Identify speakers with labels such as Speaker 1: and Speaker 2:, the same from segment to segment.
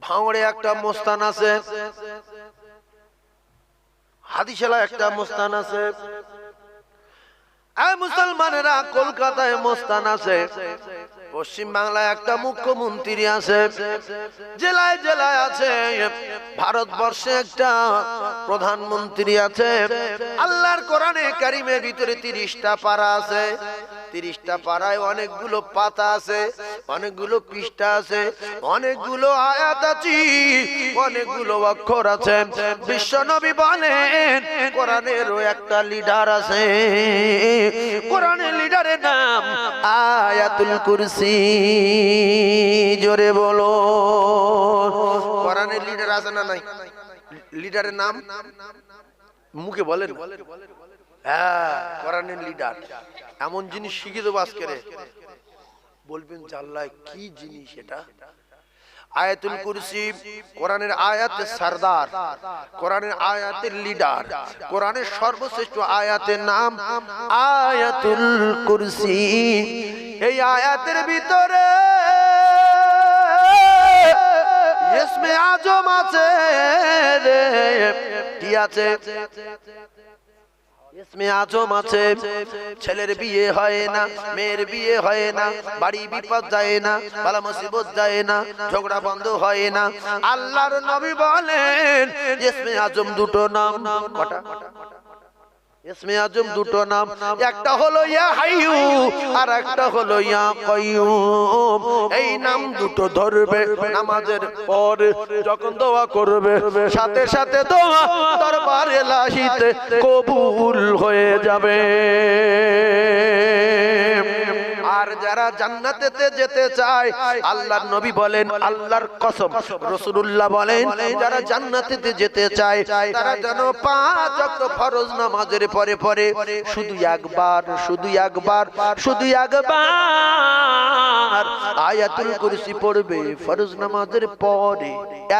Speaker 1: ভাঙড়ে একটা মোস্তান আছে, হাদিশালা একটা মোস্তান আছে, মুসলমানেরা কলকাতায় মোস্তান আছে, পশ্চিম বাংলায় একটা মুখ্যমন্ত্রী আছে, জেলায় জেলায় আছে, ভারতবর্ষে একটা প্রধানমন্ত্রী আছে। আল্লাহর কোরআনে কারিমের ভিতরে 30টা পারা আছে, 30টা পারায় অনেকগুলো পাতা আছে, অনেকগুলো পৃষ্ঠা আছে, অনেকগুলো আয়াত আছে, অনেকগুলো অক্ষর আছে। বিশ্বনবী বলেন কোরআনেরও একটা লিডার আছে, কোরআনের লিডারের নাম আয়াতুল কুরসি। জোরে বলো, কোরআনের লিডার আছে না নাই? লিডারের নাম মুখে বলেন, হ্যাঁ কোরআনের লিডার। এমন জিনিস শিখে দেবো আজকে, বলবেন জাল্লায় কি জিনিস এটা। আয়াতুল কুরসি কোরআনের আয়াতের সরদার, কোরআনের আয়াতের লিডার, কোরআনের সর্বশ্রেষ্ঠ আয়াতের নাম আয়াতুল কুরসি। এই আয়াতের ভিতরে ইসমে আজম আছে, কি আছে? ইসমে আজম আছে। ছেলের বিয়ে হয় না, মেয়ের বিয়ে হয় না, বাড়ি বিপদ যায় না, বালা মুসিবত যায় না, ঝগড়া বন্ধ হয় না। আল্লাহর নবী বলেন ইসমে আজম দুটো নাম। কটা ইসমে আজম? দুটো নাম, একটা হলো ইয়া হাইয়ু আর একটা হলো ইয়া কাইয়ুম। এই নাম দুটো ধরবে, নামাজের পরে যখন দোয়া করবে সাথে সাথে দোয়া দরবারে ইলাহিতে কবুল হয়ে যাবে। আর যারা জান্নাতেতে যেতে চায়, আল্লাহর নবী বলেন, আল্লাহর কসম, রাসূলুল্লাহ বলেন, যারা জান্নাতেতে যেতে চায় তারা যেন 5 ওয়াক্ত ফরজ নামাজের পরে পরে শুধু একবার আয়াতুল কুরসি পড়বে। ফরজ নামাজের পরে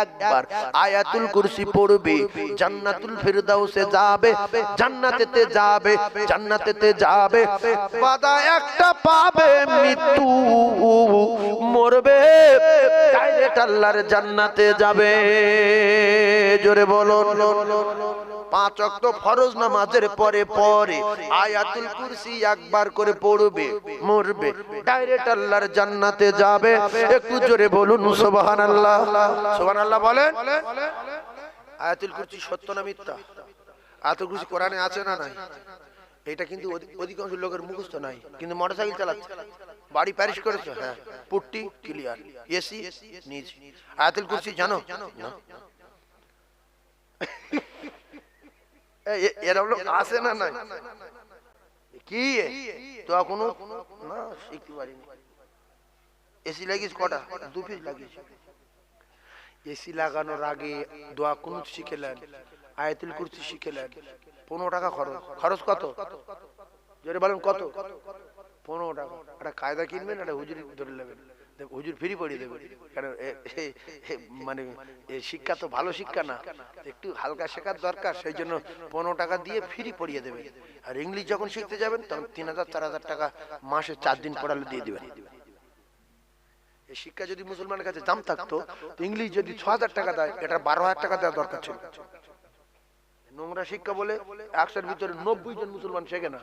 Speaker 1: একবার আয়াতুল কুরসি পড়বে, জান্নাতুল ফিরদাউসে যাবে, জান্নাতেতে যাবে। বাধা একটা পাবে, মৃত্যু, মরবে, ডাইরেক্ট আল্লাহর জান্নাতে যাবে। জোরে বলো। 5 ওয়াক্ত ফরজ নামাজের পরে পরে আয়াতুল কুরসি একবার করে পড়বে, মরবে, ডাইরেক্ট আল্লাহর জান্নাতে যাবে। একটু জোরে বলুন সুবহানাল্লাহ। সুবহানাল্লাহ বলেন। আয়াতুল কুরসি সত্য না মিথ্যা? আয়াতুল কুরসি কোরআনে আছে না নাই? এটা কিন্তু অধিকাংশ লোকের মুখস্থ নাই, কিন্তু মোটরসাইকেল চালাচ্ছে, বাড়ি প্যারিশ করেছে, হ্যাঁ পুট্টি ক্লিয়ার, এসি নিজ। আয়াতুল কুরসি জানো না? এরা লোক আছে না নাই? কি তো এখনো না শিখতে পারিনি। এসি লাগিস কটা? 2 পিস লাগিস। এসি লাগানোর আগে দোয়া কুনুত শিখেলেন, আয়াতুল কুরসি শিখেলেন। 15 টাকা খরচ কত? জোরে বলেন কত? 15 টাকা। একটা কায়দা কিনবেন, একটা হুজুরি ধরে নেবেন, হুজুর ফ্রি পড়িয়ে দেবেন। কারণ মানে শিক্ষা তো ভালো শিক্ষা না, একটু হালকা শেখার দরকার, সেই জন্য 15 টাকা দিয়ে ফ্রি পড়িয়ে দেবেন। আর ইংলিশ যখন শিখতে যাবেন তখন 3000-4000 টাকা মাসে 4 দিন পড়ালে দিয়ে দিবেন। এই শিক্ষা যদি মুসলমানের কাছে দাম থাকতো, ইংলিশ যদি 6000 টাকা দেয়, এটা 12000 টাকা দেওয়া দরকার ছিল। নোংরা শিক্ষা বলে 100-এর ভিতরে 90 জন মুসলমান শেখে না,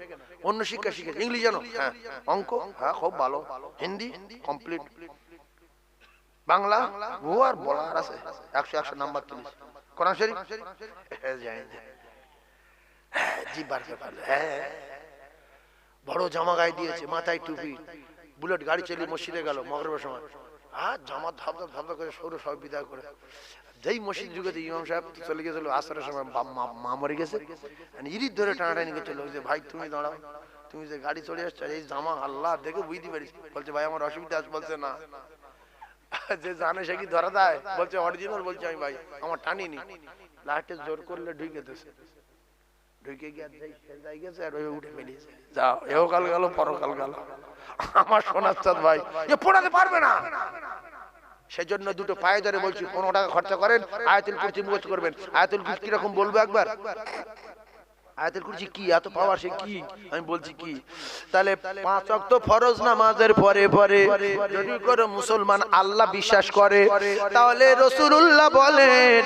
Speaker 1: অন্য শিক্ষা শিখে। ইংলিশ জানো? হ্যাঁ। অঙ্ক? হ্যাঁ খুব ভালো। হিন্দি কমপ্লিট। বাংলা ও আর বলার আছে, 100 নাম্বার তুলিস। কোরআন শরীফ জিবার ব্যাপার। হ্যাঁ, বড় জামা গায়ে দিয়েছে, মাথায় টুপি, বুলেট গাড়ি চালিয়ে মসজিদে গেল মাগরিবের সময়। আর জামা ধাপধা করে সৌর সব বিদায় করে যেই মসজিদ ঢুকেছে, ইমাম সাহেব চলে গেছিল আসরের সময়, মা মরে গেছে, ইরিট ধরে টানাটানি করছিল যে ভাই তুমি দাঁড়াও, তুমি যে গাড়ি চলে আসছো, এই জামা আল্লাহ দেখে বুঝতে পারিস। বলছে ভাই আমার অসুবিধা আছে। বলছে না, যে জানে সে কি ধরা দেয়? বলছে অরিজিনাল। বলছে আমি ভাই আমার টানিনি, লাস্টে জোর করলে ঢুকে দিয়েছে, ঢুকে গিয়ে গেছে আর ওই উঠে বেরিয়েছে। যাও, এও কাল গেল, পরকাল গেল। আমার সোনার চাঁদ ভাই যে পড়াতে পারবে না, সেজন্য দুটো পায়ে ধরে বলছি 15 টাকা খরচা করেন, আয়াতুল কুরসি মুখস্থ করবেন। আয়াতুল কুরসি কিরকম বলবো একবার? আয়াতুল কুরসি কি এত পাওয়ার, সে কি? আমি বলছি কি, তাহলে 5 ওয়াক্ত ফরজ নামাজের পরে পরে যদি করে মুসলমান আল্লাহ বিশ্বাস করে, তাহলে রাসূলুল্লাহ বলেন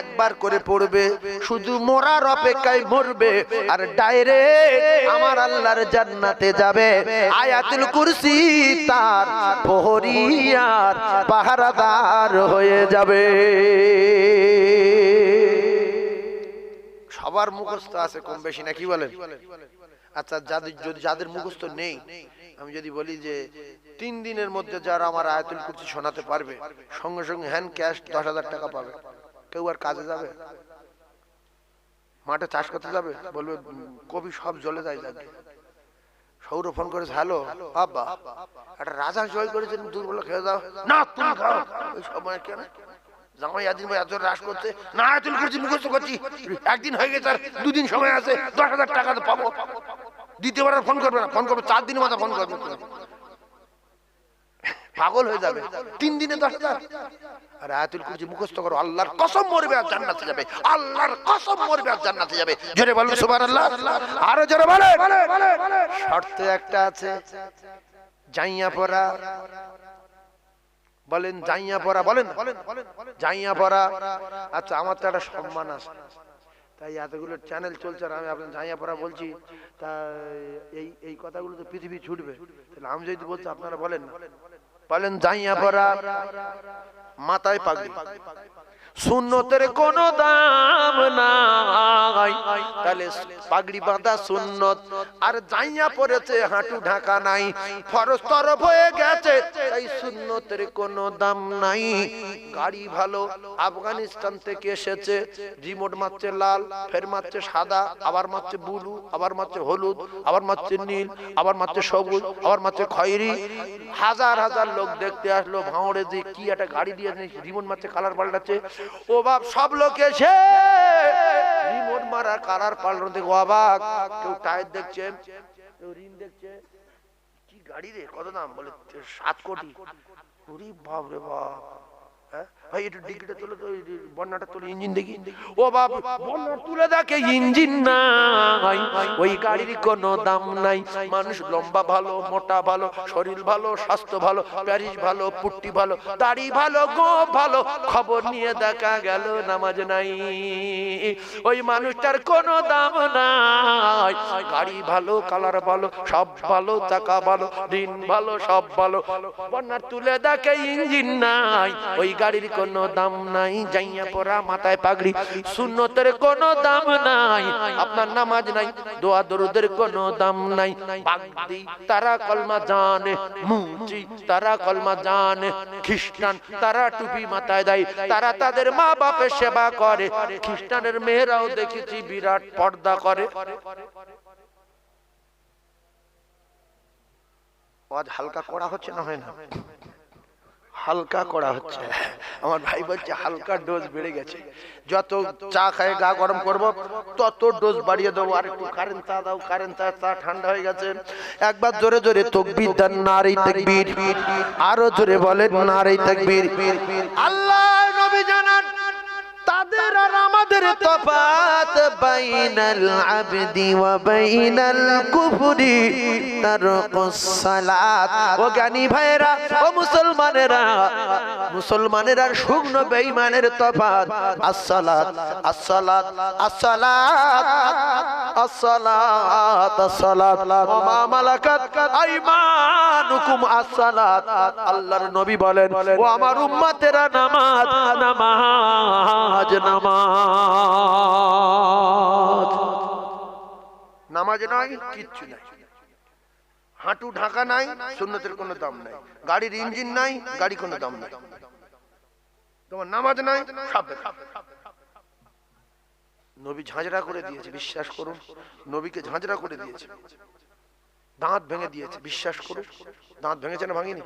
Speaker 1: একবার করে পড়বে, শুধু মরার অপেক্ষায় মরবে আর ডাইরেক্ট আমার আল্লাহর জান্নাতে যাবে। আয়াতুল কুরসি তার প্রহরীর পাহারাদার হয়ে যাবে। সবার মুখস্থ আছে কম বেশি, নাকি বলেন? আচ্ছা, যাদের মুখস্থ নেই, আমি যদি বলি যে 3 দিনের মধ্যে যারা আমার আয়াতুল কুরসি শোনাতে পারবে, সঙ্গে সঙ্গে হ্যান্ড ক্যাশ 10,000 টাকা পাবে। কেউ আর কাজে যাবে? মাঠে চাষ করতে যাবে? বলবে কবি সব জ্বলে যায়। যাবে সৌর ফোন করেছে, হ্যালো বাবা, একটা রাজা জয় করেছেন, দুর্বল খেয়ে যাও না, তুমি খাও। ওই সময় কেন জামাই একদিন এত রাস করছে না, আয়াতুল কুরসি মুখস্থ করছি, একদিন হয়ে গেছে আর 2 দিন সময় আছে, 10,000 টাকা তো পাবো। দ্বিতীয়বার আর ফোন করবে না, ফোন করবে 4 দিনের মাথা ফোন করবে, পাগল হয়ে যাবে। 3 দিনে 10,000। আর আয়াতুল কুরসি মুখস্থ করো, আল্লাহর কসম মরবে আর জান্নাতে যাবে, আল্লাহর কসম মরবে আর জান্নাতে যাবে। জোরে বলুন সুবহানাল্লাহ, আরো জোরে বলেন। শর্ত একটা আছে, জাইয়া পড়া। বলেন জাইয়া পড়া, বলেন জাইয়া পড়া। আচ্ছা, আমার তো একটা সম্মান আছে, তাই এতগুলো চ্যানেল চলছে আর আমি আপনার জাইয়া পড়া বলছি, তা এই কথাগুলো তো পৃথিবী ছুটবে, তাহলে আমি যদি বলছি আপনারা বলেন না। বলেন জাইয়া পড়া, মাথায় পাগড়ি, সুন্নতের কোনো দাম নাই, তাহলে পাগড়ি বাঁধা সুন্নত। আর জাইয়া পড়েছে হাঁটু ঢাকা নাই, ফরজ তরফ হয়ে গেছে, তাই সুন্নতের কোনো দাম নাই। গাড়ি ভালো, আফগানিস্তান থেকে এসেছে, রিমোট মারছে লাল, ফের মারছে সাদা, আবার মারছে ব্লু, আবার মারছে হলুদ, আবার মারছে নীল, আবার মারছে সবুজ, আবার মারছে খয়েরি। হাজার হাজার লোক দেখতে আসলো, ভাঁড়ে যে কি একটা গাড়ি দিয়ে রিমোট মারছে, কালার পাল্টাচ্ছে। ও বাপ, সব লোক এসে রিমোট মারা কালার পাল্টাতে অবাক। কেউ টায়ার দেখছে, কেউ রিম দেখছে, কি গাড়ি রে, কত দাম? বলে 7 কোটি। ওরে বাপ রে বাপ, ভাই একটু ডিকিটা তুলে তো, বন্যাটা তুলে ইঞ্জিন দেখি। ও বাপ, বন্যা তুলে দেখে ইঞ্জিন নাই, ওই গাড়ির কোনো দাম নাই। মানুষ লম্বা ভালো, মোটা ভালো, শরীর ভালো, স্বাস্থ্য ভালো, প্যারিস ভালো, পুট্টি ভালো, দাড়ি ভালো, গোঁফ ভালো, খবর নিয়ে দেখা গেল নামাজ নাই, ওই মানুষটার কোনো দাম নাই। গাড়ি ভালো, কালার ভালো, সব ভালো, চাকা ভালো, ঋণ ভালো, সব ভালো, বন্যা তুলে দেখে ইঞ্জিন নাই, ওই গাড়ির কোনো দাম নাই। জাইয়া পড়া, মাথায় পাগড়ি, সুন্নতের কোনো দাম নাই। আপনার নামাজ নাই, দোয়া দরুদের কোনো দাম নাই। বাগদি তারা কলমা জানে, মুচি তারা কলমা জানে, খ্রিস্টান তারা টুপি মাথায় দেয়, তারা তাদের মা বাপের সেবা করে। খ্রিস্টানের মেয়েরাও দেখেছি বিরাট পর্দা করে। আজ হালকা করা হচ্ছে না, হয় না? হালকা করা হচ্ছে। আমার ভাই বলছে হালকা ডোজ বেড়ে গেছে, যত চা খায় গা গরম করব তত ডোজ বাড়িয়ে দেবো। আর একটু কারেন্ট চা দাও, কারেন্ট চা ঠান্ডা হয়ে গেছে। একবার জোরে জোরে তাকবীর দেন, নারে তাকবীর। আরো জোরে বলেন নারে তাকবীর। আল্লাহ নবী জানান, তাদের আর আমাদের তফাত বাইনাল আবদি ওয়া বাইনাল কুফরি তারকুস সালাত। ও জ্ঞানী ভাইরা, ও মুসলমানেরা, মুসলমানের আর শুকনো বেঈমানের তফাত আসসালাত, আসসালাত, আসসালাত, আসসালাত, আসসালাত, ওয়া মা মালাকাত আইমানুকুম আসসালাত। আল্লাহর নবী বলেন, ও আমার উম্মতেরা, নামাজ, নামাজ, নামাজ। নামাজ নাই, কিচ্ছু নাই। হাঁটু ঢাকা নাই, সুন্নতের কোনো দাম নাই। গাড়ির ইঞ্জিন নাই, গাড়ি কোনো দাম নাই। তোমার নামাজ নাই, সব নবী ঝাঁঝরা করে দিয়েছে, বিশ্বাস করুন। নবীকে ঝাঁঝরা করে দিয়েছে, দাঁত ভেঙে দিয়েছে, বিশ্বাস করুন। দাঁত ভেঙেছে না ভাঙিনি?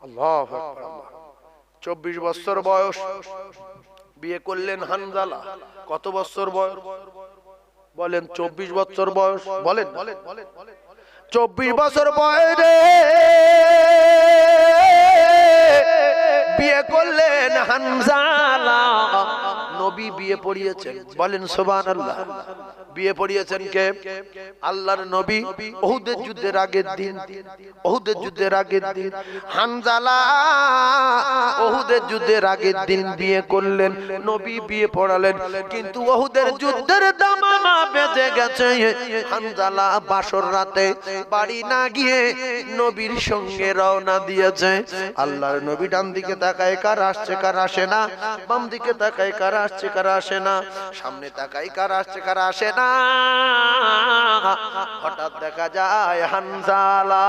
Speaker 1: আল্লাহু আকবার। 24 বছর বয়স, বিয়ে করলেন হানজালা। কত বছর বয়স বলেন? 24 বছর বয়স। বলেন 24 বছর বয়সে বিয়ে করলেন হানজালা। নবী বিয়ে পড়িয়েছেন, বলেন সুবহানাল্লাহ। বিয়ে পড়িয়েছেন কে? আল্লাহর নবী। উহুদের যুদ্ধের আগের দিন, উহুদের যুদ্ধের আগের দিন হানজালা উহুদের যুদ্ধের আগের দিন বিয়ে করলেন, নবী বিয়ে পড়ালেন। কিন্তু উহুদের যুদ্ধের দামামা বেজে গেছে, হানজালা বাসর রাতে বাড়ি না গিয়ে নবীর সঙ্গে রওনা দিয়েছে। আল্লাহর নবী ডান দিকে তাকায়, কার আসছে কার আসে না, বাম দিকে তাকায়, কার আসছে কার আসে না, সামনে তাকায়, কার আসছে কার আসে না। হঠাৎ দেখা যায় হানজালা।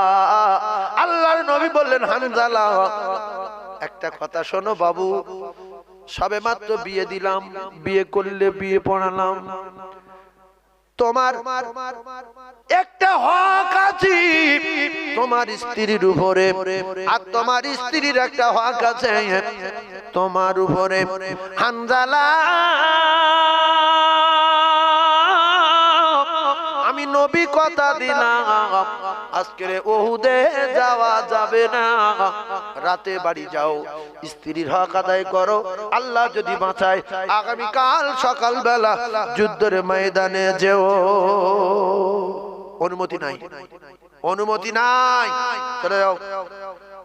Speaker 1: আল্লাহর নবী বললেন, হানজালা একটা কথা শোনো বাবু, সবে মাত্র বিয়ে দিলাম, বিয়ে করলে বিয়ে পড়ালাম, তোমার একটা হক আছে তোমার স্ত্রীর উপরে, আর তোমার স্ত্রীর একটা হক আছে তোমার উপরে। হানজালা আমি নবী কথা দিলাম, আজকে উহুদে যাওয়া যাবে না, রাতে বাড়ি যাও, স্ত্রীর হক আদায় করো। আল্লাহ যদি বাঁচায় আগামীকাল সকালবেলা যুদ্ধের ময়দানে যেও। অনুমতি নাই, অনুমতি নাই, চলে যাও।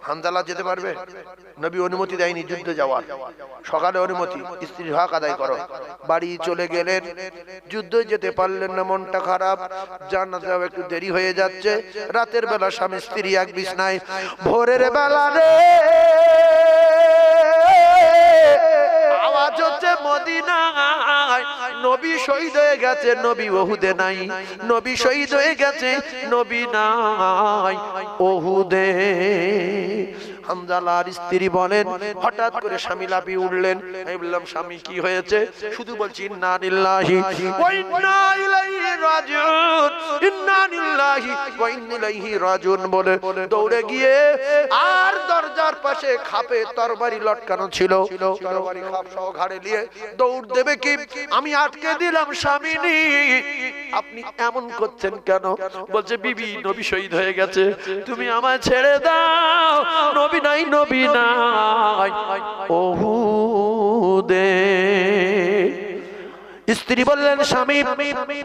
Speaker 1: হানজালা যেতে পারবে? নবী অনুমতি দেয়নি যুদ্ধে যাওয়ার। সকালে অনুমতি, স্ত্রীর হক আদায় করো। বাড়ি চলে গেলেন, যুদ্ধে যেতে পারলেন না, মনটা খারাপ, জান্নাতে একটু দেরি হয়ে যাচ্ছে। রাতের বেলা স্বামী স্ত্রী এক বিছনায়, ভোরের বেলা রে আওয়াজ হচ্ছে মদিনায়, নবী শহীদ হয়ে গেছে, নবী উহুদে নাই। নবী শহীদ হয়ে গেছে, নবী নাই উহুদে। হানজালার স্ত্রী বলেন, হঠাৎ করে স্বামী লাফিয়ে উঠলেন। আমি বললাম, স্বামী কি হয়েছে? শুধু বলছি ইন্না লিল্লাহি ওয়া ইন্না ইলাইহি রাজিউন, ইন্না লিল্লাহি ওয়া ইন্না ইলাইহি রাজিউন বলে দৌড়ে গিয়ে, আর দরজার পাশে খাপে তরবারি লটকানো ছিল, তরবারি খাপ সহ ঘাড়ে নিয়ে দৌড় দেবে কি, আমি আটকে দিলাম। স্বামীনি আপনি এমন করছেন কেন? বলছে, বিবি নবী শহীদ হয়ে গেছে, তুমি আমায় ছেড়ে দাও, নবী নাই, নবী নাই উহুদে। স্ত্রী বললেন, স্বামী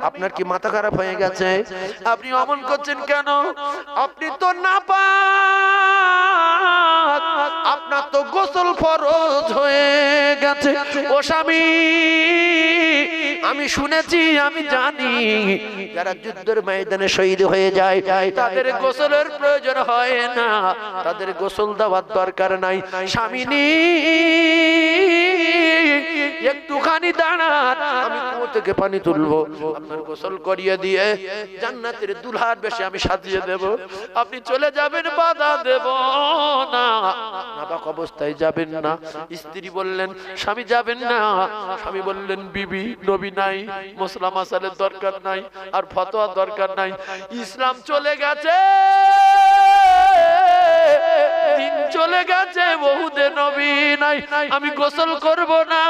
Speaker 1: আপনার কি মাথা খারাপ হয়ে গেছে? আপনি অমন করছেন কেন? আপনি তো নাপাক, আপনার তো গোসল ফরজ হয়ে গেছে। ও স্বামী, আমি শুনেছি, আমি জানি, যারা যুদ্ধের ময়দানে শহীদ হয়ে যায় তাদের গোসলের প্রয়োজন হয় না, তাদের গোসল দেওয়ার দরকার নাই। স্বামীনি একটুখানি দাঁড়ান, আমি কুয়ো থেকে পানি তুলবো, আপনার গোসল করিয়ে দিয়ে জান্নাতের দুলহার বেশে আমি সাজিয়ে দেব, আপনি চলে যাবেন, বাধা দেব না। নাপাক অবস্থায় যাবেন না। স্ত্রী বললেন, স্বামী যাবেন না। স্বামী বললেন, বিবি নবী নাই, মশলা মাসালের দরকার নাই, আর ফতোয়া দরকার নাই, ইসলাম চলে গেছে, দিন চলে গেছে, উহুদে নবী নাই, আমি গোসল করব না।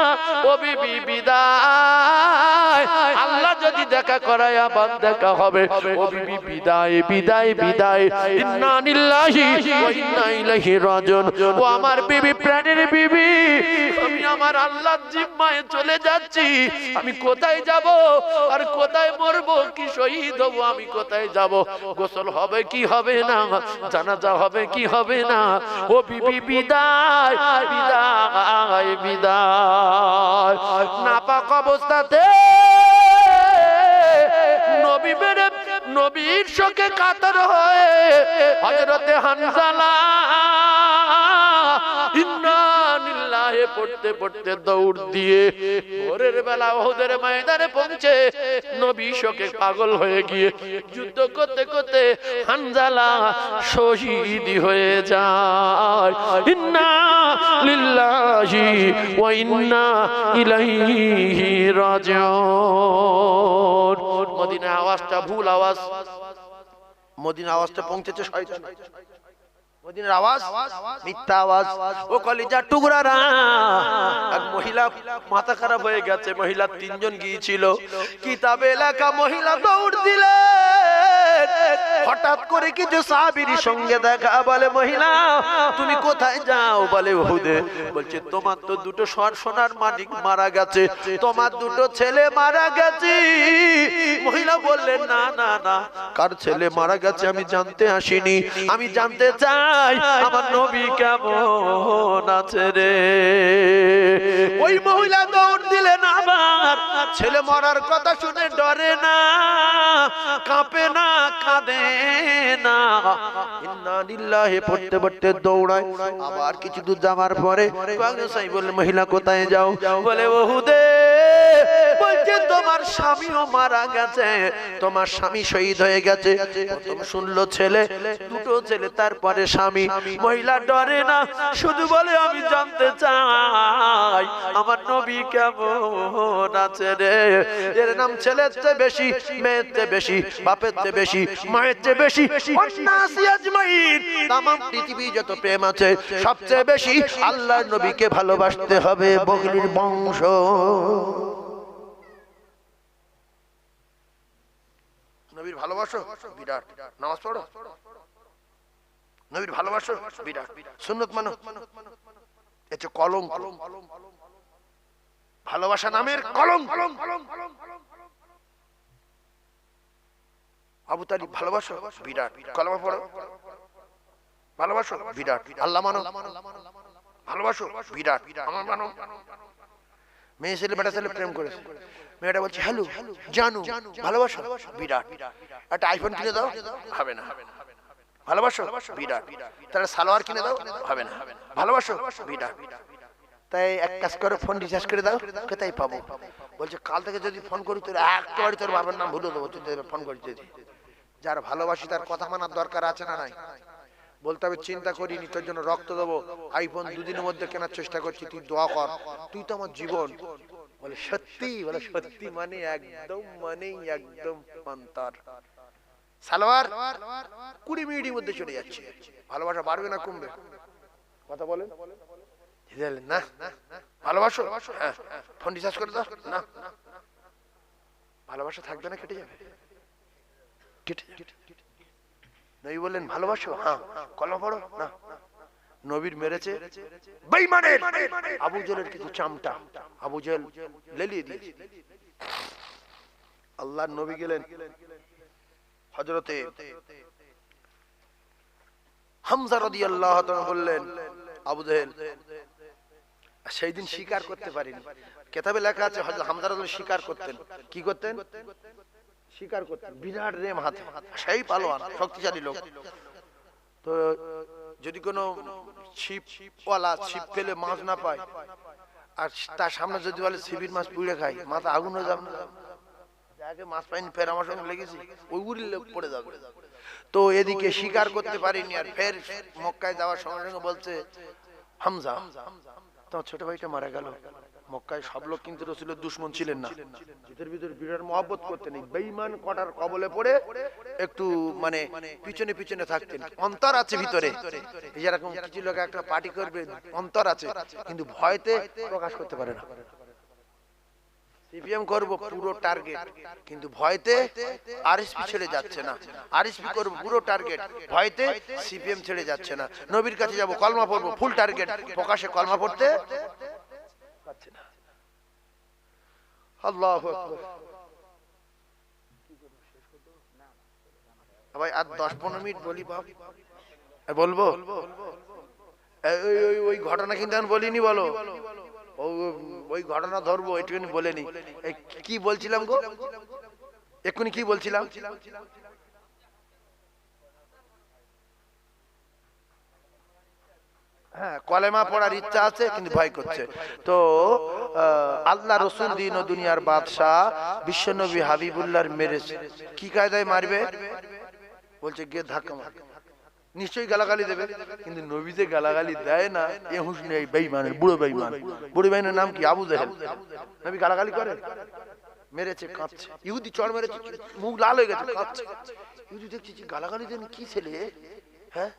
Speaker 1: ও বিবি বিদায়, আল্লাহ যদি দেখা করায় আবার দেখা হবে। ও বিবি বিদায়, বিদায়, বিদায়, ইন্না লিল্লাহি ওয়া ইন্না ইলাইহি রাজিউন। ও আমার বিবি, প্রাণের বিবি, আমি আমার আল্লাহর জিম্মায় চলে যাচ্ছি, আমি কোথায় যাব আর কোথায় মরব, কি শহীদ হব, আমি কোথায় যাব? গোসল হবে কি হবে না, জানাজা হবে কি হবে না? ও বিবি বিদায়, বিদায়, বিদায়। নাপাক অবস্থাতে নবী মেরে নবীর শোকে কাতর হয়ে হযরতে হানজালা ইন্না লিল্লাহি পড়তে পড়তে দৌড় দিয়ে ভোরের বেলা উহুদের ময়দানে পৌঁছে নবী শোকে পাগল হয়ে গিয়ে যুদ্ধ করতে করতে হানজালা শহীদ হয়ে যায়। ইন্না লিল্লাহি ওয়া ইন্না ইলাইহি রাজিউন। মদিনা আওয়াজটা ভুল আওয়াজ, মদিনা আওয়াজটা পৌঁছেছে শয়তান, মদিনার আওয়াজ মিথ্যা আওয়াজ। ও কলিজার টুকরারা, এক মহিলা মাথা খারাপ হয়ে গেছে, মহিলা তিনজন গিয়েছিল, কিতাবে লেখা মহিলা দৌড় দিলেন, হঠাৎ করে কিছু সাহাবীর সঙ্গে দেখা, বলে মহিলা তুমি কোথায় যাও? বলে উহুদে। বলছে তোমার তো দুটো সোনার মানিক মারা গেছে, তোমার দুটো ছেলে মারা গেছে। মহিলা বললেন না না না, কার ছেলে মারা গেছে আমি জানতে আসিনি, আমি জানতে চাই আমার নবী কেমন আছে রে। ওই মহিলা দৌড় দিলেন, আবার ছেলে মরার কথা শুনে ডরে না, কাঁপে না, কাঁদে না, ইন্না লিল্লাহি পড়তে পড়তে দৌড়ায়। আবার কিছু দূর যাওয়ার পরে বললেন মহিলা কোথায় যাও? বলে উহুদে। বলছে তোমার স্বামীও মারা গেছে, তোমার স্বামী শহীদ হয়ে গেছে। প্রথম শুনলো ছেলে, দুটো ছেলে, তারপরে স্বামী। মহিলা ডরে না, শুধু বলে আমি জানতে চাই আমার নবী কেমন আছে রে। এর নাম ছেলের চেয়ে বেশি, মেয়ের চেয়ে বেশি, বাপের চেয়ে বেশি, মায়ের চেয়ে বেশি, তামাম পৃথিবী যত প্রেম আছে সবচেয়ে বেশি আল্লাহর নবীকে ভালোবাসতে হবে। বগলির বংশ। নবীর ভালোবাসো বিরাট, নামাজ পড়ো, নবীর ভালোবাসো বিরাট, সুন্নত মানো, এটা কলম, ভালোবাসা নামের কলম। আবু তালিব ভালোবাসো বিরাট, কলমা পড়ো, ভালোবাসো বিরাট, আল্লাহ মানো, ভালোবাসো বিরাট, আমার মানো। মেয়ে ছেলে বেটা ছেলে প্রেম করেছে, মেয়েটা বলছে হ্যালো জানু ভালোবাসো বিরাট, একটা আইফোন কিনে দাও, হবে না। ভালোবাসো বিরাট, তাহলে সালোয়ার কিনে দাও, হবে না। ভালোবাসো বিরাট, তাই এক কাজ করো, ফোন রিচার্জ করে দাও। কোথায় পাবো? বলছে কাল থেকে যদি ফোন করি তোর একবারই তোর বাবার নাম ভুলে দেবো, তুই ফোন করিস। যার ভালোবাসি তার কথা মানার দরকার আছে না নাই? বলতে হবে চিন্তা করিনি, তোর জন্য রক্ত দেবো, আইফোন দুদিনের মধ্যে কেনার চেষ্টা করছি, তুই দোয়া কর, তুই তো আমার জীবন। বলে সত্যি? বলে সত্যি, মানে একদম, মানে একদম অন্তর। সালোয়ার 20 মিনিটের মধ্যে চলে যাচ্ছে। ভালোবাসা বাড়বে না কমবে? কথা বলেন না। ভালোবাসো, হ্যাঁ, ফোন রিচার্জ করে দাও, না, ভালোবাসা থাকবে না, কেটে যাবে। নবী বললেন ভালোবাসো, হ্যাঁ, কলমা পড়ো, না। নবীর মেরেছে বেঈমানের আবু জেলের কিছু চামটা, আবু জেল লেলিয়ে দিয়েছে। আল্লাহর নবী গেলেন, হযরতে হামজা রাদিয়াল্লাহু তাআলা বললেন আবু জেল সেই দিন স্বীকার করতে পারিনি। কিতাবে লেখা আছে হযরত হামজা রাদিয়াল্লাহু স্বীকার করতেন। কি করতেন? স্বীকার করতেন। বিরাট রেম হাতে, সেই পালোয়ান, শক্তিশালী লোক। তো যদি কোনো ছিপওয়ালা ছিপ ফেলে মাছ না পায়, আর তার সামনে যদি বলে ছিপির মাছ পুড়ে খাই, মাথা আগুন হয়ে যাবে না? যাকে মাছ পাইনি ফের আমার সঙ্গে লেগেছি, ওই উড়লে পড়ে যাবে। তো এদিকে স্বীকার করতে পারিনি, আর ফের মক্কায় যাওয়ার সঙ্গে সঙ্গে বলছে হামজা তোমার ছোট ভাইটা মারা গেল। মক্কায় সব লোক কিন্তু রাসূলের দুশমন ছিলেন না, ভিতর ভিতর বিরাট মহব্বত করতেন। বেঈমান কটার কবলে পড়ে একটু মানে পিছনে পিছনে থাকতেন। অন্তর আছে ভিতরে, এরকম কিছু লোক একটা পার্টি করবে, অন্তর আছে কিন্তু ভয়তে প্রকাশ করতে পারে না। সিপিএম করব পুরো টার্গেট, কিন্তু ভয়তে আরএসপি ছেড়ে যাচ্ছে না। আরএসপি করব পুরো টার্গেট, ভয়তে সিপিএম ছেড়ে যাচ্ছে না। নবীর কাছে যাব, কলমা পড়ব, ফুল টার্গেট, প্রকাশে কলমা পড়তে পারছে না। আল্লাহু আকবার। ভাই আর 10-15 মিনিট বলি, বাপ বলবো? ওই ঘটনা কিন্তু আমি বলিনি, বলো ওই ঘটনা ধরবো, একটুখানি বলে নি। কি বলছিলাম গো এক্ষুনি, কি বলছিলাম? হ্যাঁ, কলেমা পড়ার ইচ্ছা আছে কিন্তু ভয় করছে। তো আল্লাহ রসুল দিন ও দুনিয়ার বাদশাহ বিশ্বনবী হাবিবুল্লাহর মেরেছে। কি কায়দায় মারবে? বলছে গিয়ে ধাক্কা মার, নিশ্চয়ই গালাগালি দেবে, কিন্তু নবী যে গালাগালি দেয় না, এ হুঁশ নেই। বেঈমান, বুড়ো বেঈমান। বুড়ো বেঈমানের নাম কি? আবু জেহেল। নবী গালাগালি করে? মেরেছে, কাঁদছে। ইহুদি চড় মেরেছে, মুখ লাল হয়ে গেছে, কাঁদছে। ইহুদি দেখছি গালাগালি দেন, কি ছেলে, হ্যাঁ,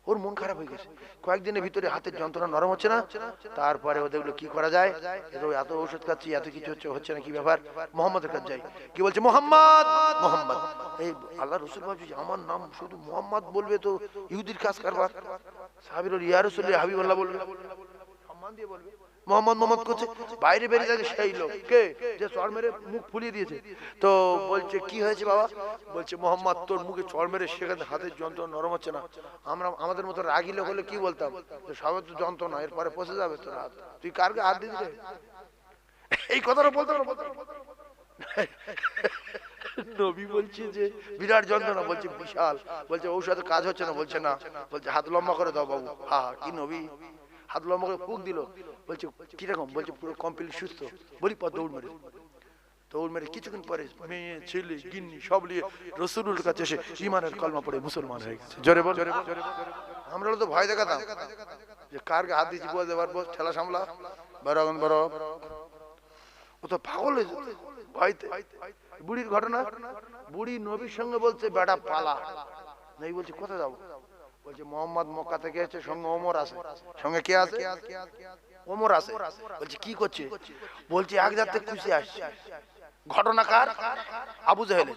Speaker 1: ও ওর মন খারাপ হয়ে গেছে, কয়েকদিনের ভিতরে হাতের যন্ত্রণা নরম হচ্ছে না। তারপরে ও দেখলো কি করা যায়, এত ওষুধ খাচ্ছি, এত কিছু হচ্ছে না, কি ব্যাপার? মোহাম্মদের কাছে যাই। কি বলছে? মোহাম্মদ, মোহাম্মদ। এই আল্লাহ রসুল ভাবছি আমার নাম শুধু মোহাম্মদ বলবে তো ইহুদির কাজ কারবার। সাহাবীর ইয়া রাসূলুল্লাহ হাবিবাল্লাহ বলবে, সম্মান দিয়ে বলবে। মোহাম্মদ মোহাম্মদ করছে, বাইরে বেরিয়ে যাচ্ছে সেই লোক কে যে চড় মেরে মুখ ফুলিয়ে দিয়েছে। তো বলছে কি হয়েছে বাবা? বলছে মোহাম্মদ তোর মুখে চড় মেরে সেখানে হাতের যন্ত্রণা নরম হচ্ছে না। আমাদের মতো রাগী লোক হলে কি বলতাম, সবার তো যন্ত্রণা, এরপরে পচে যাবে তোর হাত, তুই কারকে হাত দিবি? এই কথাটা বলতে না। নবী বলছে যে বিরাট যন্ত্রণা, বলছে বিশাল। বলছে ঔষধে কাজ হচ্ছে না, বলছে না। বলছে হাত লম্বা করে দাও বাবু। হা হা, কি নবী! হাত লম্বা করে ফুঁক দিল। বলছে কিরকম? বলছে পুরো কমপ্লিট সুস্থ। বলি পর দৌড় মেরে কিছুক্ষণ পরে মেয়ে ছেলে গিন্নি সব নিয়ে রাসূলুল্লাহর কাছে এসে ঈমানের কলমা পড়ে মুসলমান হয়ে গেছে। জোরে বল। আমরা তো ভয় দেখাতাম যে কারকে হাত দিচ্ছি, বলতে পারবো ঠেলা সামলা বড়। ও তো পাগল হয়ে যেত ভয়তে। বুড়ির ঘটনা, বুড়ি নবীর সঙ্গে বলছে বেটা পালা। নবী বলছে কোথায় যাবো? বলছে মোহাম্মদ মক্কা থেকে এসেছে, সঙ্গে ওমর আছে। সঙ্গে কে আছে? ওমর আছে। বলছে কি করছে? বলছে এক জাতে খুশি আসছে। ঘটনা কার? আবু জেহেল।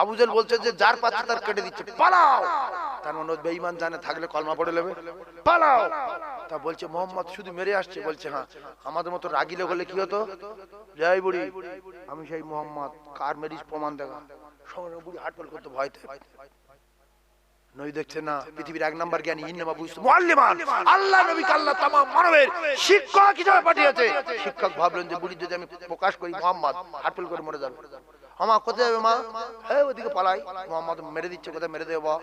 Speaker 1: আবু জেহেল বলছে যে যার পাচ্ছে তার কেটে দিচ্ছে, পালাও। তার মানে বেঈমান জানে থাকলে কলমা পড়ে নেবে, পালাও। তা বলছে মোহাম্মদ শুধু মেরে আসছে। বলছে হ্যাঁ, আমাদের মতো রাগি লোক হলে কি হতো? জয় বুড়ি, আমি সেই মোহাম্মদ, কার মেরিস প্রমাণ দেখা। সঙ্গে বুড়ি হাটপাল করতে ভয়তে। নবী দেখছে না, পৃথিবীর এক নাম্বার জ্ঞানী, ইন্নামা বুঝতো মুআল্লিমান, আল্লাহ নবীকে আল্লাহ তামাম মানবের শিক্ষক হিসেবে পাঠিয়েছে। শিক্ষক ভাবলেন যে বুড়ি যদি আমি প্রকাশ করি মোহাম্মদ হাটপাল করে মরে যাবে, আমার কোথায় যাবে মা? হ্যাঁ ওদিকে পালাই, মোহাম্মদ মেরে দিচ্ছে, কোথায় মেরে দেবো।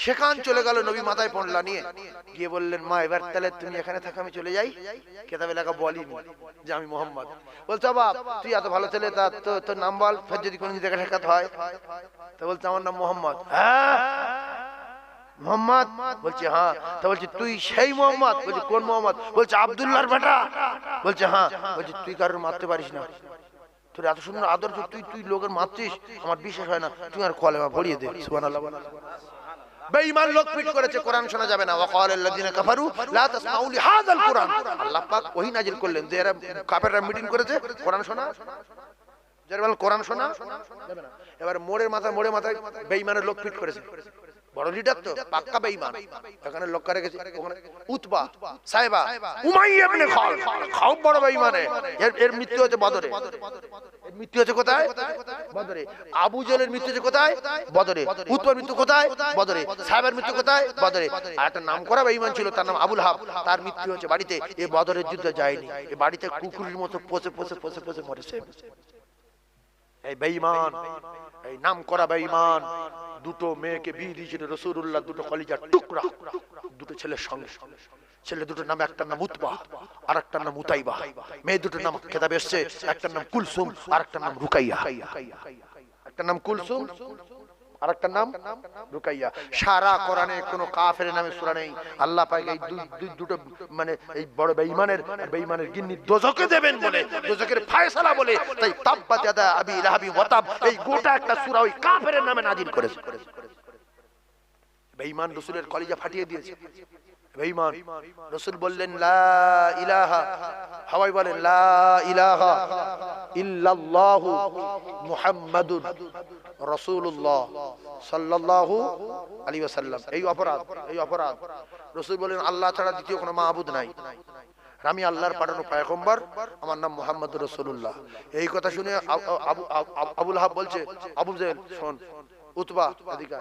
Speaker 1: সেখান চলে গেল নবী মাথায় পড়লা নিয়ে, গিয়ে বললেন মা এবার তাহলে তুমি এখানে থাকো, আমি চলে যাই। কেতাবে লেখা বলিনি যে আমি মোহাম্মদ। বলছে বাবা তুই এত ভালো ছেলে, তা তোর নাম বল, ফের যদি কোনো দেখা সাক্ষাৎ হয়। তা বলছে আমার নাম মোহাম্মদ। হ্যাঁ মোহাম্মদ? বলছে হ্যাঁ। তা বলছে তুই সেই মোহাম্মদ? বলছে কোন মোহাম্মদ? বলছে আব্দুল্লাহর বেটা। বলছে হ্যাঁ। বলছে তুই কারোর মারতে পারিস না, তোর এত সুন্দর আদর্শ, তুই লোকের মারছিস, আমার বিশ্বাস হয় না, তুই আর কলেমা পড়িয়ে দে। সুবহানাল্লাহ। বেঈমান লোক পিট করেছে, কোরআন শোনা যাবে না। ওয়াকালাল্লাযিনা কাফারু লা তাসমাউ লিহাযাল কুরআন। আল্লাহ পাক ওহী নাযিল করলেন যে এরা কাফেররা মিটিং করেছে, কোরআন শোনা যাবে না, কোরআন শোনা যাবে না। এবার মোড়ে মাথায় বেঈমানের লোক পিট করেছে। বড় লিডার তো পাক্কা বেঈমান। এখানে লোক করে গেছে, ওখানে উতবা, সাইবা, উমাইয়া ইবনে খালদ, খাও বড় বেঈমানে। এর মৃত্যু হয়েছে বদরে। এর মৃত্যু হয়েছে কোথায়? বদরে। আবু জেহেলের মৃত্যু হয়েছে কোথায়? বদরে। উতবার মৃত্যু কোথায়? বদরে। সাইবার মৃত্যু কোথায়? বদরে। আর একটা নামকরা বেঈমান ছিল, তার নাম আবুল হাব, তার মৃত্যু হয়েছে বাড়িতে। এই বদরের যুদ্ধে যায়নি, এই বাড়িতে কুকুরের মতো পচে মরেছে। এই বেঈমান, এই নামকরা বেঈমান দুটো মেয়েকে বিয়ে দিয়েছিল রাসূলুল্লাহ, দুটো কলিজার টুকরা, দুটো ছেলের সঙ্গে। ছেলে দুটোর নাম, একটার নাম উতবা আর একটার নাম উতাইবা। মেয়ে দুটোর নাম কেতাবে এসেছে, একটার নাম কুলসুম আর একটার নাম রুকাইয়া। একটার নাম কুলসুম আর একটার নাম রুকাইয়া। সারা কোরআনে কোনো কাফের নামে সূরা নেই। আল্লাহ পাক এই দুটো মানে এই বড় বেঈমানের গিন্নি দোজখে দেবেন বলে, দোজখের ফয়সালা বলে, তাই তাব্বাত ইয়াদা আবি লাহাবি ওয়া তাব, এই গোটা একটা সূরা ওই কাফের নামে নাজিল করেছে। বেঈমান রাসূলের কলিজা ফাটিয়ে দিয়েছে। বেঈমান রাসূল বললেন লা ইলাহা, সবাই বলেন লা ইলাহা ইল্লাল্লাহু মুহাম্মাদুর রাসূলুল্লাহ সাল্লাল্লাহু আলাইহি ওয়াসাল্লাম। এই অপরাধ। রাসূল বলেন আল্লাহ ছাড়া দ্বিতীয় কোনো মাবুদ নাই, আমি আল্লাহর পাঠানো পয়গম্বর, আমার নাম মুহাম্মদুর রাসূলুল্লাহ। এই কথা শুনে আবুল হাব বলছে আবু জেহেল শোন, উতবা এদিকে,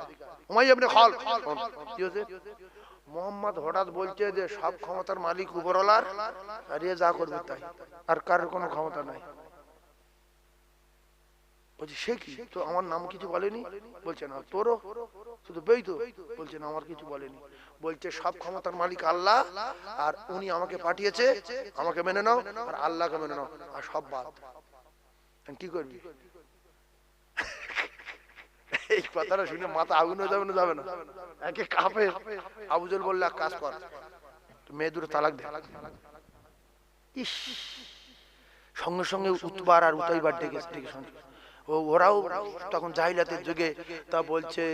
Speaker 1: উমাইয়া ইবনে খালদ শোন, কি হয়েছে? মোহাম্মদ হঠাৎ বলছে যে সব ক্ষমতার মালিক উপরওয়ালার, আর এ যা করবে তাই, আর কারোর কোনো ক্ষমতা নাই। বলছে সে কি, তো আমার নাম কিছু বলেনি? বলছে না। তোরও শুধু বেই তো? বলছে না আমার কিছু বলেনি। বলছে সব ক্ষমতার মালিক আল্লাহ, আর উনি আমাকে পাঠিয়েছে, আমাকে মেনে নাও, আর আল্লাহকে মেনে নাও, আর সব বাদ। কি করবি? এই কথাটা শুনে মাথা আগুন হয়ে যাবে না? একে কাঁপে। আবু জেহেল বললে এক কাজ কর, মেয়ে দুটো তালাক দে। ইস, সঙ্গে সঙ্গে উতবার আর উতাইবার ডেকে ওরাও তখন জাহিলাতের যুগে তা বলছে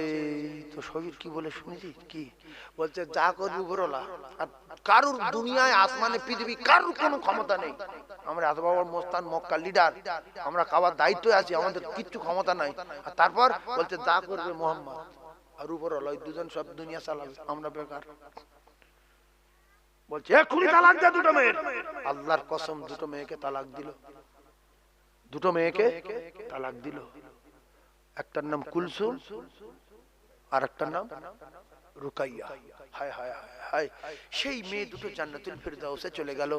Speaker 1: তো শহীদ কি বলে শুনেছি কি বলছে, যা করবি উপরওয়ালা, আর কারুর দুনিয়ায় আসমানে পৃথিবী কারুর কোনো ক্ষমতা নেই। আমরা এত বড় মোস্তান মক্কা লিডার, আমরা খাওয়ার দায়িত্ব আছি, আমাদের কিচ্ছু ক্ষমতা নাই। আর তারপর বলছে যা করবে মোহাম্মদ আর উপরওয়ালা, ওই দুজন সব দুনিয়া চালাবে, আমরা বেকার। বলছে এক্ষুনি তালাক দে দুটো মেয়ে। আল্লাহর কসম দুটো মেয়েকে তালাক দিল, দুটো মেয়েকে তালাক দিল। একটার নাম কুলসুম আর একটার নাম রুকাইয়া। হায় হায় হায়, সেই মেয়ে দুটো জান্নাতুল ফেরদাউসে চলে গেল।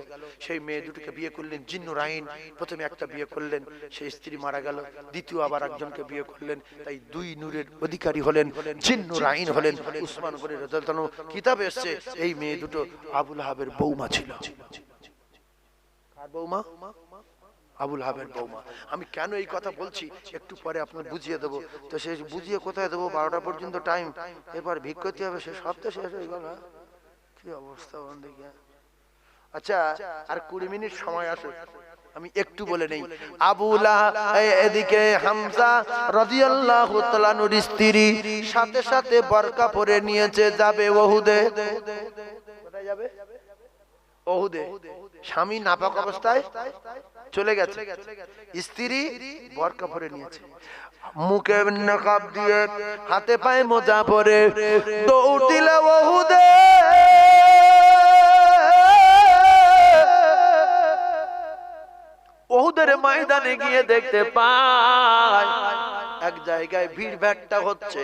Speaker 1: সেই মেয়ে দুটোকে বিয়ে করলেন জিন্নুর আইন। প্রথমে একটা বিয়ে করলেন, সেই স্ত্রী মারা গেল, দ্বিতীয় আবার একজনকে বিয়ে করলেন, তাই দুই নূরের অধিকারী হলেন, জিন্নুর আইন হলেন। উসমান গনি রাদিয়াল্লাহু আনহু কিতাবে এসেছে এই মেয়ে দুটো আবুল আহাবের বৌমা ছিল। কার বৌমা? আবুল আহাবের বৌমা। আমি কেন এই কথা বলছি একটু পরে আপনার বুঝিয়ে দেবো। তো সে বুঝিয়ে কোথায় দেবো, 12টা পর্যন্ত টাইম, এবার ভিক করতে হবে, সে সব তো শেষ হয়ে গেল। কি অবস্থা দেখি। আচ্ছা আর 20 মিনিট সময় আছে, আমি একটু বলে নেই। আবুল এদিকে হামজা রাদিয়াল্লাহু তাআলা নূর স্ত্রী সাথে সাথে বোরকা পরে নিয়েছে, যাবে ওহুদে। কোথায় যাবে? ওহুদে। স্বামী নাপাক অবস্থায় চলে গেছে, স্ত্রী বোরকা পরে নিয়েছে, মুখে নকাব দিয়ে, হাতে পায়ে মোজা পরে দৌড় দিল ওহুদে। ওহুদের ময়দানে গিয়ে দেখতে পায় এক জায়গায় ভিড় ভাট্টা হচ্ছে।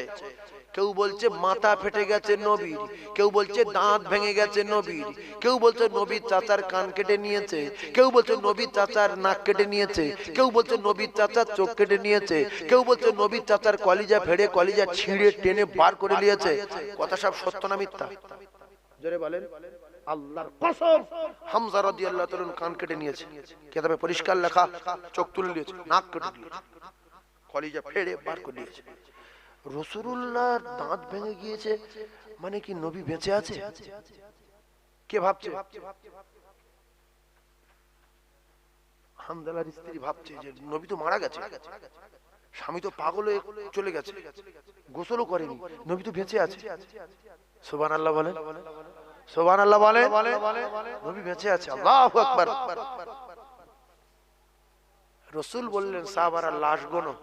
Speaker 1: কেউ বলছে মাথা ফেটে গেছে নবীর, কেউ বলছে দাঁত ভেঙে গেছে নবীর, কেউ বলছে নবীর চাচার কান কেটে নিয়েছে, কেউ বলছে নবীর চাচার নাক কেটে নিয়েছে, কেউ বলছে নবীর চাচার চোখ কেটে নিয়েছে, কেউ বলছে নবীর চাচার কলিজা ফেড়ে কলিজা ছিঁড়ে টেনে বার করে নিয়েছে। কথা সব সত্য না মিথ্যা? জোরে বলেন। আল্লাহর কসম হামজা রাদিয়াল্লাহু তাআলা কান কেটে নিয়েছে, কিতাবে পরিষ্কার লেখা, চোখ তুলে নিয়েছে, নাক কেটে নিয়েছে, কলিজা ফেড়ে বার করে নিয়েছে। রাসূলুল্লাহর দাঁত ভেঙে গিয়েছে মানে কি নবী বেঁচে আছে? কে ভাবছে? হামজালার স্ত্রী ভাবছে যে নবী তো মারা গেছে, স্বামী তো পাগল হয়ে চলে গেছে, গোসলও করেনি, নবী তো বেঁচে আছে। সুবহানাল্লাহ বলেন, সুবহানাল্লাহ বলেন, নবী বেঁচে আছে। আল্লাহু আকবার। রাসূল বললেন সাহাবারা লাশ গোনো,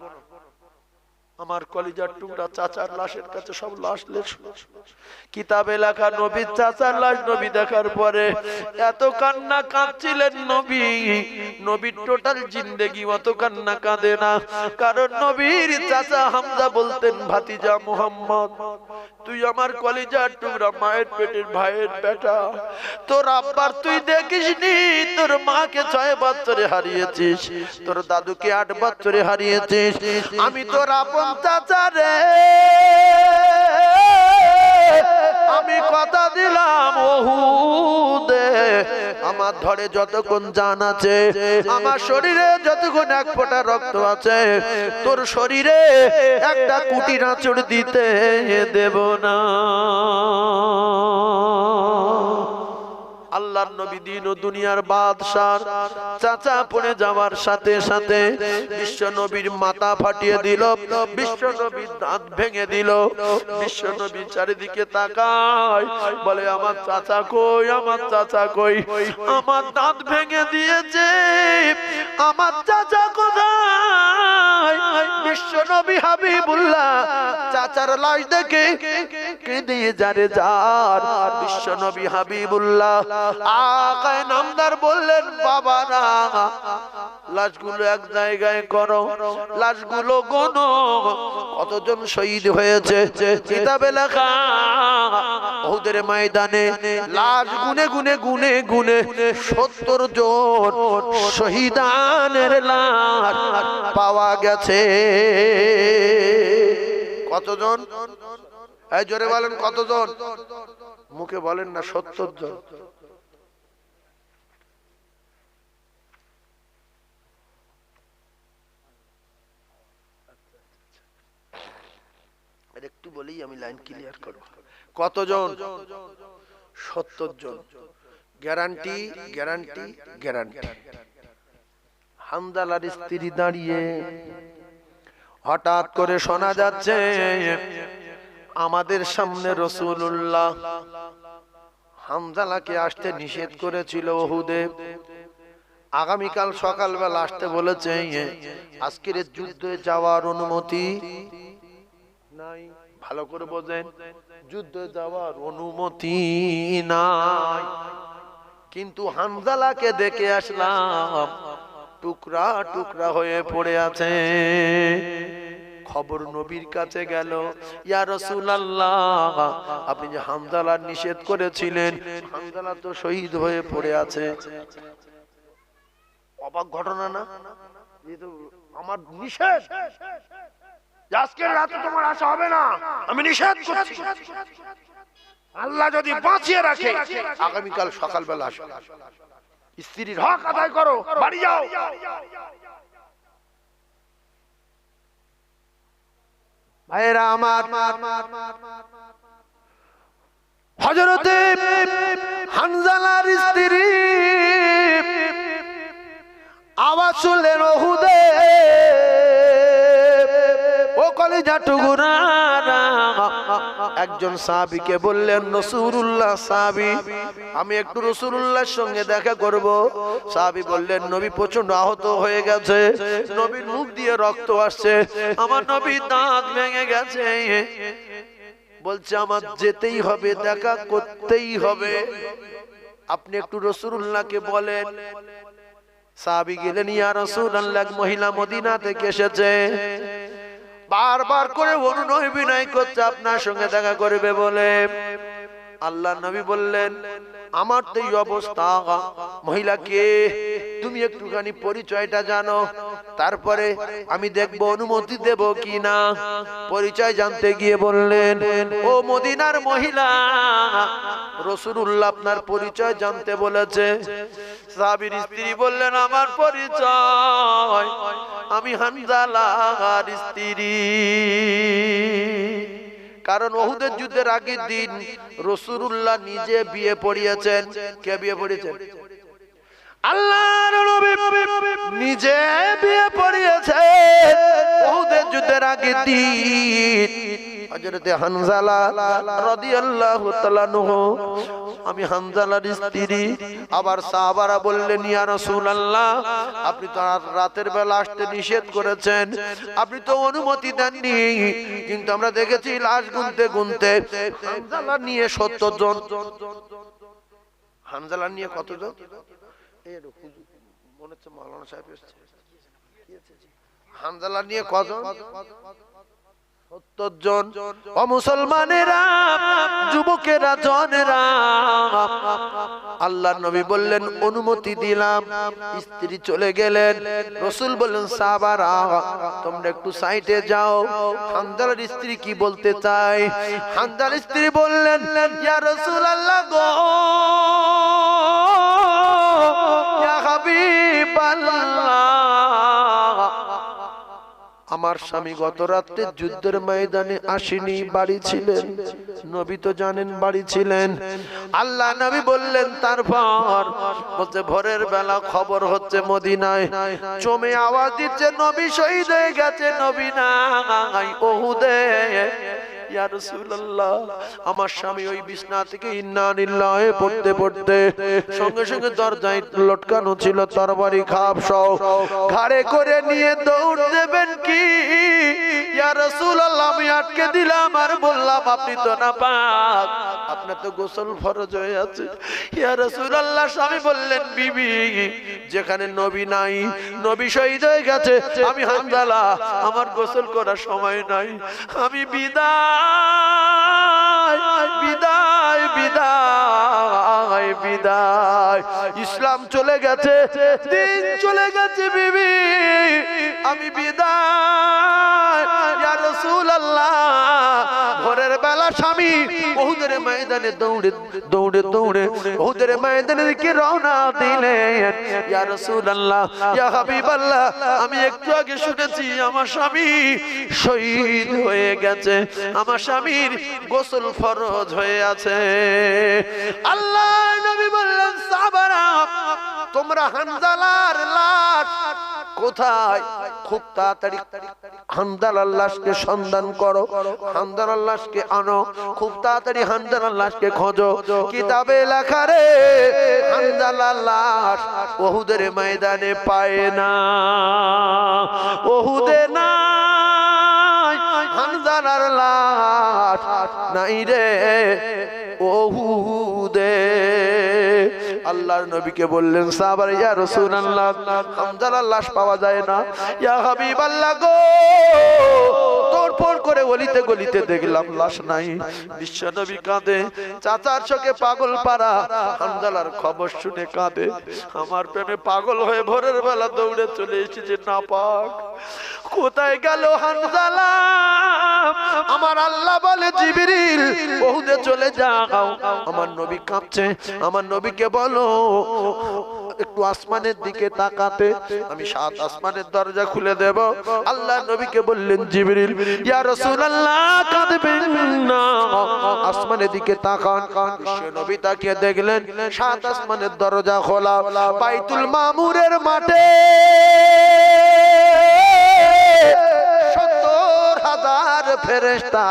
Speaker 1: আমার কলিজার টুকরা চাচার লাশের কাছে সব লাশ লেখো। কিতাবে লেখা নবীর চাচার লাশ নবী দেখার পরে এত কান্না কাঁদছিলেন নবী, নবীর টোটাল জিন্দেগি অত কান্না কাঁদে না, কারণ নবীর চাচা হামজা বলতেন ভাতিজা মুহাম্মদ, তুই আমার কলিজার টুকরা, মায়ের পেটের ভাইয়ের বেটা, তোর আব্বার তুই দেখিসনি, তোর মাকে 6 বছরে হারিয়েছিস, তোর দাদুকে 8 বছরে হারিয়েছিস, আমি তোর আপন চাচা রে, আমি কথা দিলাম ওহুদে আমার ধরে যতক্ষণ জান আছে, আমার শরীরে যতক্ষণ এক ফোঁটা রক্ত আছে, তোর শরীরে একটা কুটি নাচড় দিতে দেব না। আল্লাহর নবী দিন ও দুনিয়ার বাদশাহ চাচা পড়ে যাওয়ার সাথে সাথে বিশ্ব নবীর মাথা ফাটিয়ে দিল, বিশ্ব নবীর দাঁত ভেঙে দিল। বিশ্ব নবী চারিদিকে তাকায়, বলে আমার চাচা কই, আমার চাচা কই, আমার দাঁত ভেঙে দিয়েছে, আমার চাচা কোথায়? বিশ্ব নবী হাবিবুল্লাহ চাচার লাশ দেখে কেঁদে যারে যার। বিশ্ব নবী হাবিবুল্লাহ আকায়ে নামদার বললেন, বাবারা লাশগুলো এক জায়গায় করো, লাশগুলো গোনো, কতজন শহীদ হয়েছে। কিতাবে লেখা উহুদের ময়দানে লাশ গুনে গুনে গুনে গুনে 70 জন শহীদানের লাশ পাওয়া গেছে। কতজন? এই জোরে বলেন কতজন? মুখে বলেন না, 70 জন। একটু বলেই আমি লাইন ক্লিয়ার করব। কতজন? 70 জন। Guarantee guarantee guarantee. হামজালার স্ত্রী দাঁড়িয়ে হঠাৎ করে শোনা যাচ্ছে আমাদের সামনে রাসূলুল্লাহ হামজালাকে আসতে নিষেধ করেছিল উহুদে, আগামীকাল সকালবেলা আসতে বলেছে। আজকের যুদ্ধে যাওয়ার অনুমতি নাই। ভালো করে বোঝেন, যুদ্ধে যাওয়ার অনুমতি নাই। কিন্তু হামজালাকে দেখে আসলাম টুকরা টুকরা হয়ে পড়ে আছে। খবর নবীর কাছে গেল, ইয়া রাসূলুল্লাহ, আপনি যে হামজালার নিষেধ করেছিলেন, হামজালা তো শহীদ হয়ে পড়ে আছে। অবাক ঘটনা না? যেহেতু আমার নিষেধ, আজকের রাতে তোমার আসা হবে না, আমি নিষেধ করছি। আল্লাহ যদি বাঁচিয়ে রাখে আগামীকাল সকালবেলা আসো, স্ত্রীর হক আদায় করো, বাড়ি যাও। ভাইরা আমার, হযরতে হানজালার স্ত্রী আওয়াজ শুনলেন উহুদে, ও কলিজা টুকরা। একজন সাহাবীকে বললেন, রাসূলুল্লাহ সাহাবী, আমি একটু রাসূলুল্লাহর সঙ্গে দেখা করব। সাহাবী বললেন, নবী প্রচন্ড আহত হয়ে গেছে, নবীর মুখ দিয়ে রক্ত আসছে, আমার নবী দাঁত ভেঙে গেছে, বলছে আমার যেতেই হবে, দেখা করতেই হবে, আপনি একটু রাসূলুল্লাহকে বলেন। সাহাবী গেলেন, ইয়া রাসূলুল্লাহ, মহিলা মদিনা থেকে এসেছে, বারবার করে অনুনয় বিনয় করছে আপনার সঙ্গে দেখা করবে বলে। আল্লাহর নবী বললেন, আমার তো এই অবস্থা, মহিলাকে তুমি একটুখানি পরিচয়টা জানো, তারপরে আমি দেখব অনুমতি দেব কিনা। পরিচয় জানতে গিয়ে বললেন, ও মদিনার মহিলা, রাসূলুল্লাহ আপনার পরিচয় জানতে বলেছে। সাহাবীর স্ত্রী বললেন, আমার পরিচয়, আমি হানজালার স্ত্রী। কারণ উহুদের যুদ্ধের আগের দিন রাসূলুল্লাহ নিজে বিয়ে পড়িয়েছেন। কে বিয়ে পড়িয়েছেন? আল্লাহর নবী নিজে বিয়ে পড়িয়েছে উহুদের যুদ্ধের আগের দিন। হযরতে হানজালা রাদিয়াল্লাহু তাআলা আনহু, আমি হানজালার স্ত্রী। আবার সাহাবারা বললেন, ইয়া রাসূলুল্লাহ, আপনি তো রাতের বেলা আসতে নিষেধ করেছেন, আপনি তো অনুমতি দেননি, কিন্তু আমরা দেখেছি লাশ গুনতে গুনতে হানজালা নিয়ে 70 জন। হানজালা নিয়ে কতজন? মনে হচ্ছে মাওলানা সাহেব এসেছে। হানজালা নিয়ে কজন? 70 জন। ও মুসলমানেরা, যুবকেরা, জনেরা, আল্লাহর নবী বললেন, অনুমতি দিলাম। স্ত্রী চলে গেলেন। রাসূল বললেন, সাহাবারা তোমরা একটু সাইডে যাও, হানজালার স্ত্রী কি বলতে চায়। হানজালার স্ত্রী বললেন, ইয়া রাসূলুল্লাহ গো, ইয়া হাবিবাল্লাহ, আমার স্বামী গত রাতে যুদ্ধের ময়দানে আসেনি, বাড়ি ছিলেন। নবী তো জানেন বাড়ি ছিলেন। আল্লাহ নবী বললেন, তারপর বলতে ভোরের বেলা খবর হচ্ছে মদিনায় জমে আওয়াজ দিচ্ছে, নবী শহীদ হয়ে গেছে, নবী নাই উহুদে। ইয়া রাসূলুল্লাহ, আমার স্বামী ওই বিছনা থেকে ইন্না লিল্লাহি পড়তে পড়তে সঙ্গে সঙ্গে দরজায় লটকানো ছিল তরবারি খাপ সহ, ঘাড়ে করে নিয়ে দৌড় দেবেন কি? ইয়া রাসূলুল্লাহ, আমি আটকে দিলাম আর বললাম, আপনি তো নাপাক, আপনার তো গোসল ফরজ হয়ে আছে। ইয়া রাসূলুল্লাহ, স্বামী বললেন, বিবি, যেখানে নবী নাই, নবী শহীদ হয়ে গেছে, আমি হানজালা, আমার গোসল করার সময় নাই, আমি বিদায় বিদায় বিদায় বিদায়। ইসলাম চলে গেছে, দিন চলে গেছে, বিবি, আমি বিদায়। ইয়া রাসূলুল্লাহ, ভোরের বেলা স্বামী উহুদের ময়দানে দৌড়ে দৌড়ে দৌড়ে উহুদের ময়দানের দিকে রওনা দিলেন। ইয়া রাসূলুল্লাহ, ইয়া হাবিবাল্লাহ, আমি একটু আগে শুনেছি আমার স্বামী শহীদ হয়ে গেছে, আমার স্বামীর গোসল ফরজ হয়ে আছে। আল্লাহর নবী বললেন, সাহাবারা তোমরা হানজালার লাশ কোথায় খুব তাড়াতাড়ি হানজালার লাশকে সন্ধান করো, হানজালার লাশকে আনো, খুব তাড়াতাড়ি হানজালার লাশকে খোঁজো। কিতাবে লেখা রে হানজালার লাশ উহুদের ময়দানে পায় না, উহুদে নাই হানজালার লাশ নাই রে উহুদে। আল্লাহর নবীকে বললেন সাহাবারা, ইয়া রাসূলুল্লাহ হামজালার লাশ পাওয়া যায় না। ইয়া হাবিবাল্লাহ গো, তোড়ফোড় করে গলিতে গলিতে দেখলাম লাশ নাই। বিশ্বনবী কাঁদে, চাচার চোখে পাগল পারা হামজালার খবর শুনে কাঁদে। আমার প্রেমে পাগল হয়ে ভোরের বেলা দৌড়ে চলে এসেছে নাপাক। কোথায় গেল হামজালা? আমার আল্লাহ বলে জিবরিল উহুদে চলে যাও। আমার নবী কাঁদছে, আমার নবীকে বলো একটু আসমানের দিকে তাকাতে, আমি 7 আসমানের দরজা খুলে দেব। আল্লাহ নবীকে বললেন জিবরিল, ইয়া রাসূলুল্লাহ কাঁদবেন না, আসমানের দিকে তাকান। বিশ্ব নবী তাকিয়ে দেখলেন 7 আসমানের দরজা খোলা। বাইতুল মামুরের মাঠে 70,000 ফেরেশতা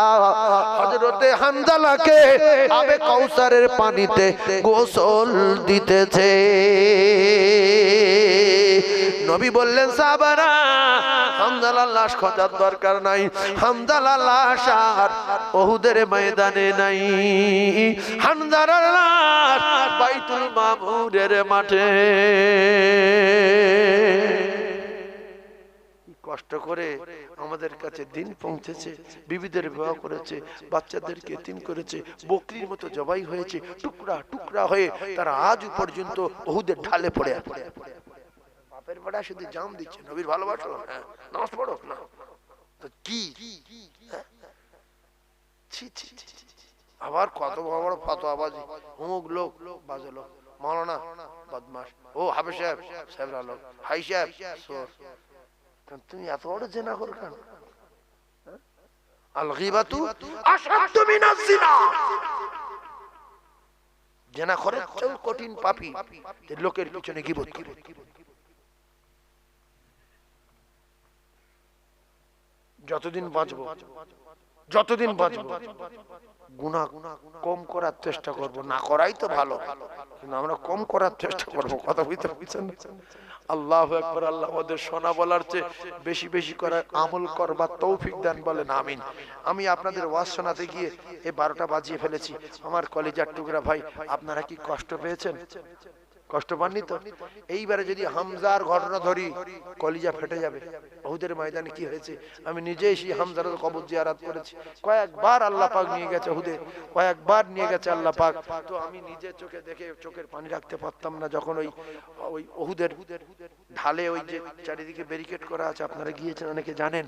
Speaker 1: হযরতে হানজালাকে আবে কাউসারের পানিতে গোসল দিতেছে। নবী বললেন সাহাবারা, হানজালার লাশ খোঁজার দরকার নাই, হানজালার লাশ আর উহুদের ময়দানে নাই, হানজালার লাশ বাইতুল মামুরের মাঠে। কষ্ট করে আমাদের কাছে দিন পৌঁছেছে, বিবিদের বিবাহ করেছে, বাচ্চাদেরকে এতিম করেছে, বকরির মতো জবাই হয়েছে, টুকরা টুকরা হয়ে তারা আজ পর্যন্ত উহুদের ঢালে পড়ে আছে। বাপের বেড়া শুধু জাম দিচ্ছে, নবীর ভালোবাসো, হ্যাঁ নামাজ পড়ো না, তো কি আবার কত বড় বড় ফতোয়াবাজি, অমুক লোক বাজে লোক, মাওলানা বদমাশ, ও হাফেজ সাহেব সাহেবরা লোক, হাই সাহেব সোর। তুমি এত বড় জেনা করো কেন? আল গীবাতু আশাদ্দু মিনাজ জিনা, জেনা করে চেয়ে কঠিন পাপী লোকের পিছনে গীবত করে। যতদিন বাঁচবো, যতদিন বাঁচবো গুনাহ কম করার চেষ্টা করব, না করাই তো ভালো, কিন্তু আমরা কম করার চেষ্টা করব। কথা বুঝতে পারছেন? আল্লাহু আকবার। আল্লাহ আমাদের শোনা বলার চেয়ে বেশি বেশি করার আমল করবার তৌফিক দান, বলেন আমিন। আমি আপনাদের ওয়াজ শোনাতে গিয়ে এই 12টা বাজিয়ে ফেলেছি। আমার কলিজার টুকরা ভাই, আপনারা কি কষ্ট পেয়েছেন? কষ্ট পাননি তো? এইবারে যদি হামজার ঘটনা ধরি, কলিজা ফেটে যাবে। উহুদের ময়দানে কি হয়েছে আমি নিজে এসে হামজার কবর জিয়ারত করেছি। কয়েকবার আল্লাহ পাক নিয়ে গেছে উহুদে, কয়েকবার নিয়ে গেছে আল্লাহ পাক। তো আমি নিজে চোখে দেখে চোখের পানি রাখতে পারতাম না, যখন ওই উহুদের ঢালে ওই যে চারিদিকে ব্যারিকেড করা আছে, আপনারা গিয়েছেন অনেকে জানেন।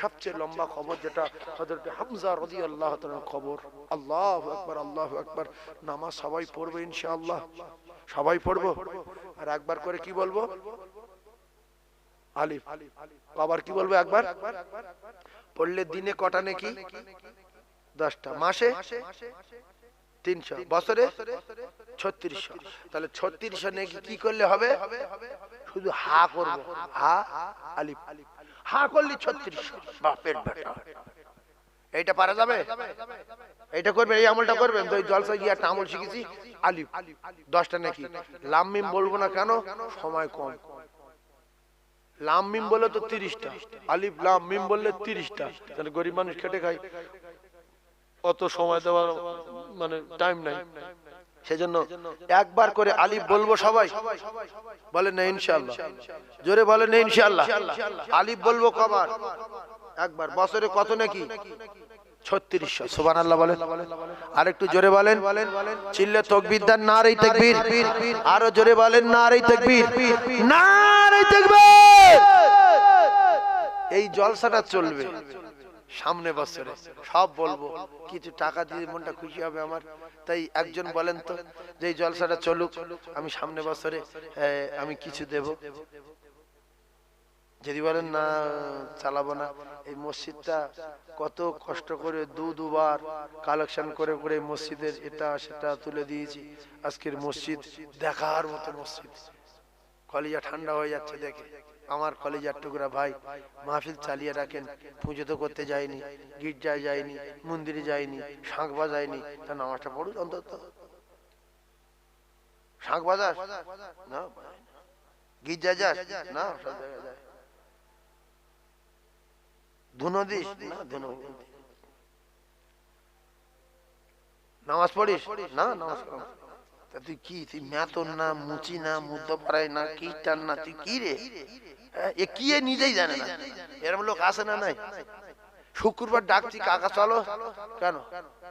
Speaker 1: সবচেয়ে লম্বা খবর যেটা হযরত হামজা রাদিয়াল্লাহু তাআলার খবর। আল্লাহু আকবার, আল্লাহু আকবার। নামাজ সবাই পড়বে ইনশাআল্লাহ, সবাই পড়বো। আর একবার করে কি বলবো? আলিফ। আবার কি বলবো? একবার পড়লে দিনে কটা নেকি? 10টা, মাসে 300, বছরে 3600। তাহলে 3600 নেকি কি করলে হবে? শুধু হা করবো, হা আলিফ, হা করলে 3600। বাপের বেটা, এইটা পারা যাবে? এইটা করবেন, এই আমলটা করবেন তো। জলসা গিয়ে একটা আমল শিখেছি, আলিফ 10টা নাকি। লাম মিম বলবো না কেন? সময় কম। লাম মিম বলে তো 30টা, আলিফ লাম মিম বললে 30টা। তাহলে গরিব মানুষ খেটে খায়, অত সময় দেওয়ার মানে টাইম নাই। সেজন্য একবার করে আলিফ বলবো সবাই, বলেন না ইনশাআল্লাহ? জোরে বলেন না ইনশাআল্লাহ? আলিফ বলবো কবার? একবার। বছরে কত নাকি? 3600। সুবহানাল্লাহ বলেন। আরেকটু জোরে বলেন, চিল্লে তাকবীর দেন, নারে তাকবীর। আরো জোরে বলেন, নারে তাকবীর, নারে তাকবীর। এই জলসাটা চলবে সামনে বছরে, সব বলবো, কিছু টাকা দিয়ে মনটা খুশি হবে আমার। তাই একজন বলেন তো যে এই জলসাটা চলুক, আমি সামনে বছরে আমি কিছু দেব। যদি বলেন না চালাবো না, এই মসজিদটা কত কষ্ট করে দুবার কালেকশন করে করে মসজিদের এটা সেটা তুলে দিয়েছি। আজকের মসজিদ দেখার মতো মসজিদ, কলিজা ঠান্ডা হয়ে যাচ্ছে দেখে। আমার কলিজার টুকরা ভাই, মাহফিল চালিয়ে রাখেন, পুজো তো করতে যায়নি, গির্জায় যায়নি, মন্দিরে যায়নি, শাঁখ বাজায়নি, তা নামাজটা পড়ুন অন্তত। শাঁখ বাজাস না, গির্জায় যাস না, সব জায়গায় যায়। ধুনো দিস না, ধুনো। নামাজ পড়িস না, নামাজ পড়। তা তুই কি, তুই মেতন না, মুচি না, মুদ্দ পাড়াই না, খ্রিস্টান না, তুই কি রে? এ কি এ নিজেই জানে না। এরকম লোক আসে না নাই? শুক্রবার ডাকছি, কাকা চলো, কেন?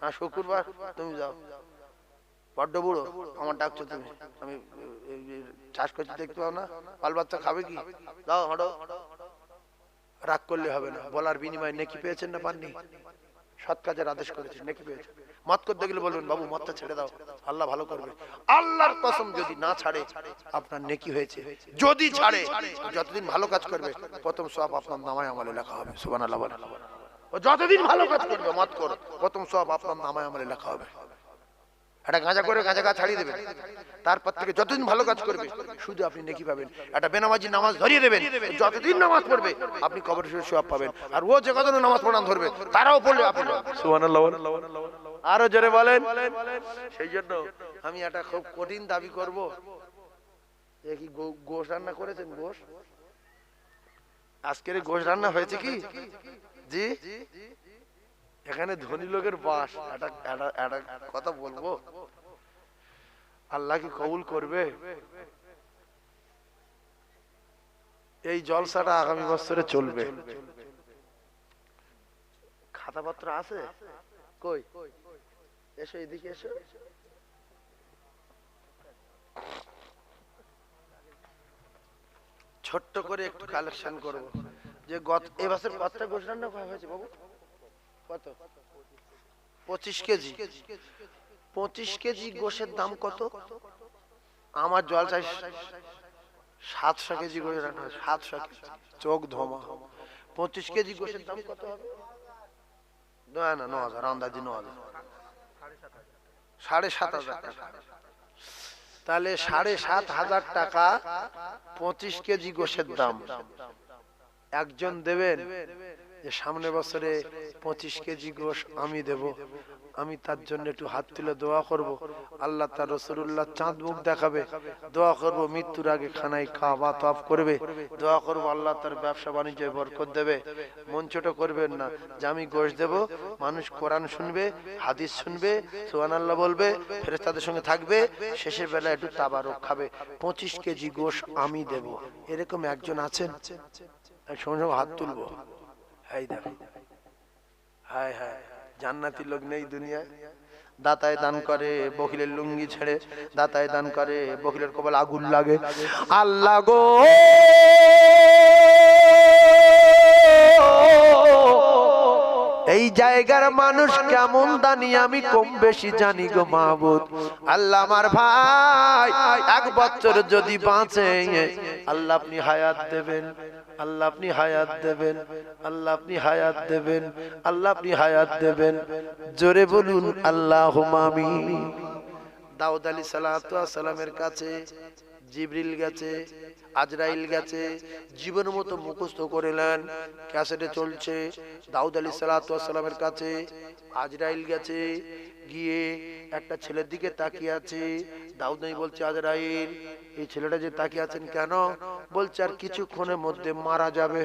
Speaker 1: হ্যাঁ শুক্রবার, তুমি যাও। বড্ড বুড়ো, আমার ডাকছো তুমি, আমি চাষ করছি দেখতে পাও না? বাল বাচ্চা খাবে কি? যাও হটো। রাগ করলে হবে না, বলার বিনিময়ে নেকি পেয়েছেন না পাননি? সৎ কাজের আদেশ করেছেন, নেকি পেয়েছেন। মদ করতে গেলে বলবেন বাবু মদটা ছেড়ে দাও, আল্লাহ ভালো করবে। আল্লাহর কসম যদি না ছাড়ে আপনার নেকি হয়েছে, যদি ছাড়ে যতদিন ভালো কাজ করবে প্রথম সওয়াব আপনার নামায় আমলে লেখা হবে। সুবহানাল্লাহ বলেন। ও যতদিন ভালো কাজ করবে, মদ করে, প্রথম সওয়াব আপনার নামায় আমলে লেখা হবে। একটা গাঁজা করে গাঁজা গাছ ছাড়িয়ে দেবেন, তারপর থেকে যতদিন ভালো কাজ করবে শুধু আপনি নেকি পাবেন। একটা বেনামাজি নামাজ ধরিয়ে দেবেন, যতদিন নামাজ পড়বে আপনি কবর শুয়ে সওয়াব পাবেন। আর ও যে কতদিন নামাজ পড়ান ধরবে তারাও পড়লে আপনি। সুবহানাল্লাহ। আরো জোরে বলেন। সেই জন্য আমি একটা খুব কঠিন দাবি করব। কি গোশ রান্না করেছেন? গোশ আজকের গোশ রান্না হয়েছে কি? জি, এখানে ধনী লোকের বাস। একটা কথা বলবো, আল্লাহ কি কবুল করবে? এই জলসাটা আগামী বছরে চলবে। খাতাপত্র আছে কই? এসো এদিকে এসো। ছোট্ট করে একটু কালেকশন করব যে গত এবছর কতটা গোশ রান্না হয়েছে বাবু? কত? 25 কেজি। 25 কেজি গোশের দাম কত? আমার জল চাই 700 কেজি গোশ রান্না, 700 কেজি, চোখ ধোমা। 25 কেজি গোশের দাম কত হবে? না না, 9000, আন্দাজি 9000, 7,500 টাকা। তাহলে 7,500 টাকা 25 কেজি গোশের দাম। একজন দেবেন যে সামনে বছরে 25 কেজি গোশ আমি দেব, আমি তার জন্য একটু হাত তুলে দোয়া করব, আল্লাহ তার রাসূলুল্লাহ চাঁদ মুখ দেখাবে, দোয়া করব মৃত্যুর আগে খানায় খাওয়া তওয়াব করবে, দোয়া করব আল্লাহ তার ব্যবসা বাণিজ্যে বরকত দেবে। মন ছোট করবেন না যে আমি গোশ দেব, মানুষ কোরআন শুনবে, হাদিস শুনবে, সুবহানাল্লাহ বলবে, ফেরেশতাদের সঙ্গে থাকবে, শেষের বেলায় একটু তাবারক খাবে। 25 কেজি গোশ আমি দেব, এরকম একজন আছেন? সঙ্গে হাত তুলবো। হাই দেখ, হায় হায়, জান্নাতি লোক নেই দুনিয়ায়। দাতায় দান করে, বখিলের লুঙ্গি ছেড়ে দাতায় দান করে, বখিলের কপালে আগুন লাগে। আল্লাহ গো, এই জায়গার মানুষ কেমন দানি আমি কম বেশি জানি গো মাহবুব। আল্লাহ আমার ভাই 1 বছর যদি বাঁচে, আল্লাহ আপনি হায়াত দেবেন, আল্লাহ আপনি হায়াত দেবেন, আল্লাহ আপনি হায়াত দেবেন, আল্লাহ আপনি হায়াত দেবেন। জোরে বলুন আল্লাহুম্মা আমিন। দাউদ আলাইহিস সালাতু ওয়াস সালামের কাছে জিবরিল গেছে, আজরাইল গেছে, জীবন মতো মুখস্থ করেলেন, ক্যাসেটে চলছে। দাউদ আলাইহিস সালাতু ওয়াস সালামের কাছে আজরাইল গেছে, গিয়ে একটা ছেলের দিকে তাকিয়ে আছে। দাউদ নবী বলছে আজরাইল, এই ছেলেটা যে তাকিয়ে আছেন কেন? বলছে আর কিছুক্ষণের মধ্যে মারা যাবে,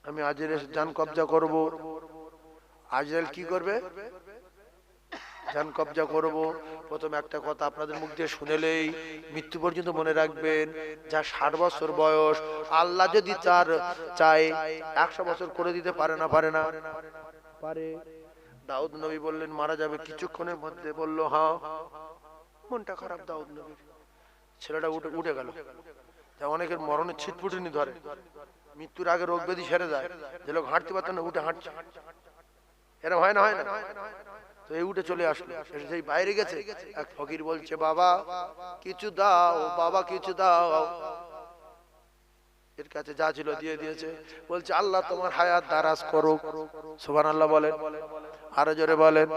Speaker 1: আমি আজরাইলের জান কবজা করব। আজরাইল কি করবে? জান কবজা করব। প্রথম একটা কথা আপনাদের মুখ দিয়ে শুনেলেই মৃত্যু পর্যন্ত মনে রাখবেন, যা 60 বছর বয়স, আল্লাহ যদি তার চায় 100 বছর করে দিতে পারে না? পারে না? পারে। দাউদ নবী বললেন মারা যাবে কিছুক্ষণের মধ্যে, বলল হ্যাঁ। মনটা খারাপ দাউদ নবীর। ছেলেটা উঠে গেল। যা অনেকের মরণের ছিটপুটুনি ধরে, মৃত্যুর আগে রোগ ব্যাধি সেরে যায়, যে লোক হাঁটতে পারত না উঠে হাঁটছে, এরকম হয় না? হয় না? তো এই উঠে চলে আসলো, সেই বাইরে গেছে, এক ফকির বলছে, বাবা কিছু দাও, বাবা কিছু দাও। 60 বছর বয়স, আল্লাহ আপনি হায়াত দেবেন, আল্লাহ আপনি হায়াত দেবেন, আল্লাহ আপনি হায়াত দেবেন। 1 বছর যদি বাঁচে, এর কাছে যা ছিল দিয়ে দিয়েছে, বলছে আল্লাহ তোমার হায়াত দারাজ করুক, সুবহানাল্লাহ বলেন, আরো জোরে বলেন।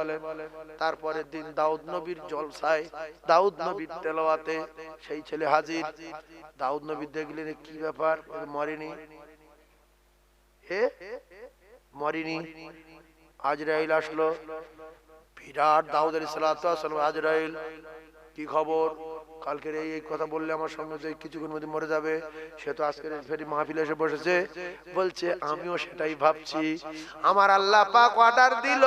Speaker 1: তারপরের দিন দাউদ নবীর জলসায়, দাউদ নবীর তেলাওয়াতে সেই ছেলে হাজির। দাউদ নবী দেখলেন কি ব্যাপার, মরেনি, হে মরেনি। আজরাইল আসলো, বিরাট দাউদ আলাইহিস সালাম, আজরাইল কি খবর, কালকের এই কথা বললে আমার সঙ্গে যে কিছুক্ষণ মধ্যে মরে যাবে, সে তো আজকের ফেরি মাহফিলে এসে বসেছে। বলছে আমিও সেটাই ভাবছি, আমার আল্লাহ পাক অর্ডার দিল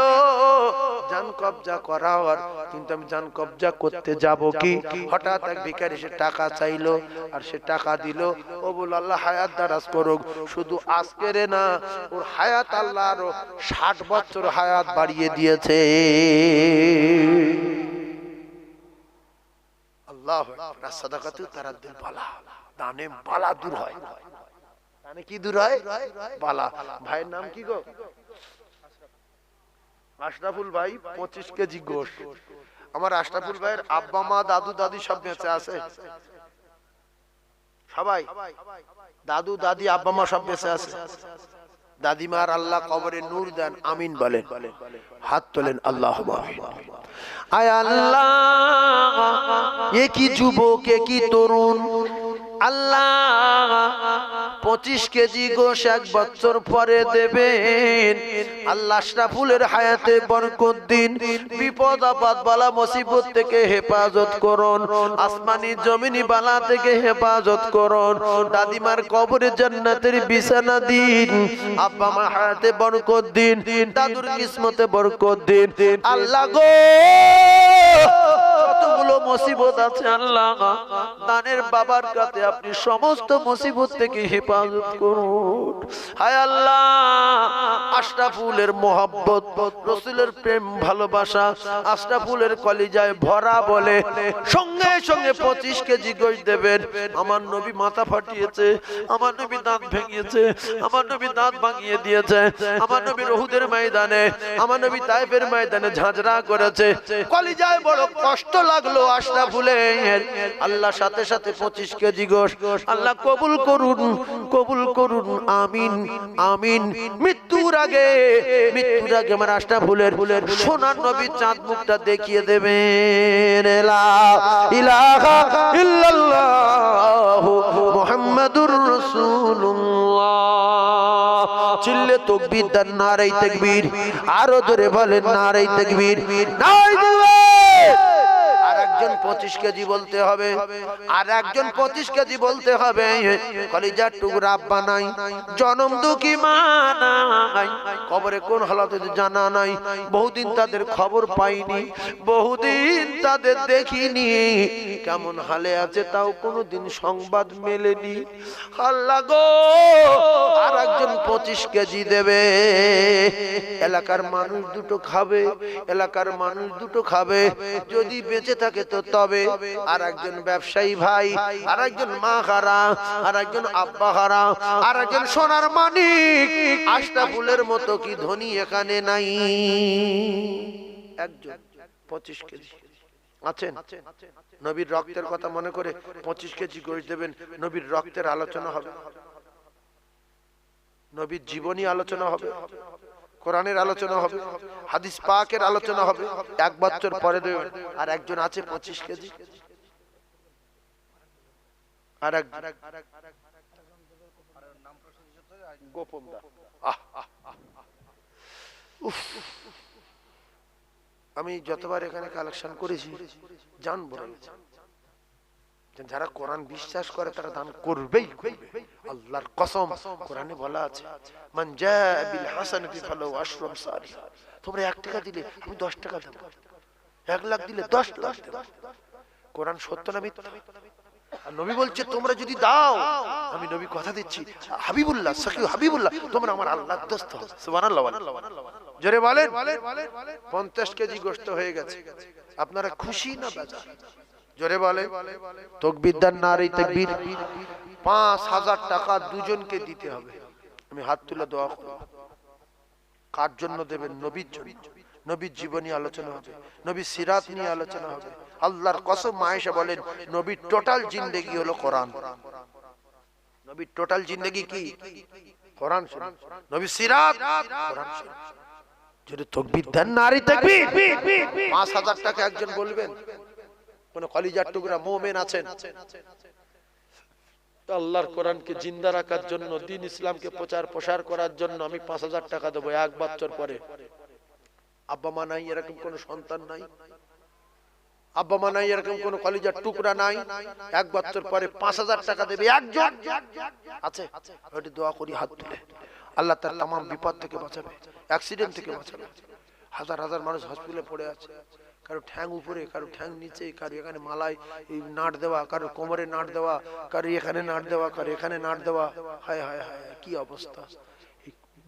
Speaker 1: জান কবজা করার, কিন্তু আমি জান কবজা করতে যাব কি, হঠাৎ এক ভিখারি সে টাকা চাইলো, আর সে টাকা দিল। ও বল আল্লাহ হায়াত দারাজ করুক, শুধু আজকের না, ওর হায়াত আল্লাহ আরো 60 বছর হায়াত বাড়িয়ে দিয়েছে। দানে বালা দূর হয়, দানে কি দূর হয়, বালা। ভাইয়ের নাম কি গো? আশরাফুল ভাই, 25 কেজি গোশ। আমার আশরাফুল ভাইয়ের আব্বা মা দাদু দাদি সব বেঁচে আছে, সবাই দাদু দাদি আব্বা মা সব বেঁচে আছে। দাদিমার আল্লাহ কবরে নূর দেন, আমিন বলেন, হাত তোলেন আল্লাহুম্মা আমিন। আয় আল্লাহ, এ কি যুবক, এ কি তরুণ, আল্লাহ 25 কেজি গোশ 1 বছর পরে দেবেন। আল্লাহ আশরাফুলের হায়াতে বরকত দিন, বিপদ আপদ বালা মুসিবত থেকে হেফাজত করুন, আসমানি জমিনি বালা থেকে হেফাজত করুন, দাদিমার কবরে জান্নাতের বিছানা দিন, আব্বা মা হায়াতে বরকত দিন, দাদুর কিসমতে বরকত দিন। আল্লাহ গো, কতগুলো মুসিবত আছে আল্লাহ, দানের বাবার কাছে আপনি সমস্ত মুসিবত থেকে হেফাজত করুন। হায় আল্লাহ, আশরাফুলের মোহাব্বত, রাসূলের প্রেম ভালোবাসা আশরাফুলের কলিজায় ভরা বলে সঙ্গে সঙ্গে 25 কেজি গোশ দেবেন। আমার নবী মাথা ফাটিয়েছে, আমার নবী দাঁত ভেঙিয়েছে, আমার নবী দাঁত ভাঙিয়ে দিয়েছে, আমার নবী উহুদের ময়দানে, আমার নবী তায়েফের ময়দানে ঝাঁঝরা করেছে, কলিজায় বড় কষ্ট লাগলো আশরাফুলের। আল্লাহ সাথে সাথে 25 কেজি গোশ আল্লাহ কবুল করুন, কবুল করুন, আমিন আমিন। মৃত্যুর আগে আমার আশরাফুলের সোনার নবী চাঁদ মুখটা দেখিয়ে দেবেন। লা ইলাহা ইল্লাল্লাহ মুহাম্মাদুর রাসূলুল্লাহ। চিল্লে তাকবীর দেন, নারে তাকবীর, আরো জোরে বলেন নারে তাকবীর, নারে তাকবীর। আরেকজন 25 কেজি বলতে হবে, আর একজন 25 কেজি বলতে হবে। কলিজার টুকরা আব্বা নাই, জনম দুঃখী মা নাই, কবরে কোন হালাতে জানা নাই, বহুদিন তাদের খবর পাইনি, বহুদিন তাদের দেখিনি, কেমন হালে আছে তাও কোনোদিন সংবাদ মেলেনি। আল্লাহ গো, আর একজন 25 কেজি দেবে। এলাকার মানুষ দুটো খাবে, এলাকার মানুষ দুটো খাবে, যদি বেঁচে থাকে তো তবে। আর একজন ব্যবসায়ী ভাই, আর একজন মা হারা, আর একজন আব্বা হারা, আর একজন সোনার মানিক আশরাফুলের মতো কি ধনী এখানে নাই? একজন 25 কেজি আছেন। নবীর রক্তের কথা মনে করে 25 কেজি গোশ দেবেন। নবীর রক্তের আলোচনা হবে, নবীর জীবনী আলোচনা হবে, কোরআনের আলোচনা হবে, হাদিস পাকের আলোচনা হবে। 1 বছর পরে দেবেন। আর একজন আছে 25 কেজি, আর এক গোপন দা। আমি যতবার এখানে কালেকশন করেছি জানবো, যারা কোরআন বিশ্বাস করে তারা দান করবেই করবে, আল্লাহর কসম। কোরআনে বলা আছে, মান জাআ বিল হাসানাতি ফালাহু আশরু আমসালিহা। তোমরা 1 টাকা দিলে আমি 10 টাকা দেব, 1 লাখ দিলে 10 লাখ দেব। কোরআন সত্য না মিথ্যা? আর নবী বলছে তোমরা যদি দাও, আমি নবী কথা দিচ্ছি, হাবিবুল্লাহ সাকিব হাবিবুল্লাহ, তোমরা আমার আল্লাহর দোস্ত। সুবহানাল্লাহ, জোরে বলেন। 50 কেজি গোশত হয়ে গেছে। আপনারা খুশি না বেজার? জোরে বলে। তাকবীর দেন, নারে তাকবীর। 5000 টাকা দুজনকে দিতে হবে। আমি হাত তুলে দোয়া করব। কার জন্য দেবেন? নবীর জন্য। নবীর জীবনী আলোচনা হবে, নবীর সিরাত নিয়ে আলোচনা হবে। আল্লাহর কসম, আয়েশা বলেন নবীর টোটাল জিন্দেগি হলো কোরআন। নবীর টোটাল জিন্দেগি কি? কোরআন শরীফ। নবীর সিরাত কোরআন শরীফ। যদি তাকবীর দেন নারী তাকবীর। 5000 টাকা একজন বলবেন, কোন কলিজার টুকরা মুমিন আছেন আল্লাহর কোরআনকে জিন্দা রাখার জন্য, দ্বীন ইসলামকে প্রচার প্রসার করার জন্য আমি 5000 টাকা দেব এক বছর পরে। আব্বা মা নাই, এরকম কোন সন্তান নাই, আব্বা মা নাই, এরকম কোন কলিজার টুকরা নাই, এক বছর পরে 5000 টাকা দেবে একজন আছে? ওটি দোয়া করি হাত তুলে, আল্লাহ তার तमाम বিপদ থেকে বাঁচাবে, অ্যাক্সিডেন্ট থেকে বাঁচাবে। হাজার হাজার মানুষ হসপিটালে পড়ে আছে, কারো ঠ্যাং উপরে, কারো ঠ্যাং নিচে, কারো এখানে মালায় নাট দেওয়া, কারো কোমরে নাট দেওয়া, কারো এখানে নাট দেওয়া, কারো এখানে নাট দেওয়া। হায় হায় হায়, কি অবস্থা!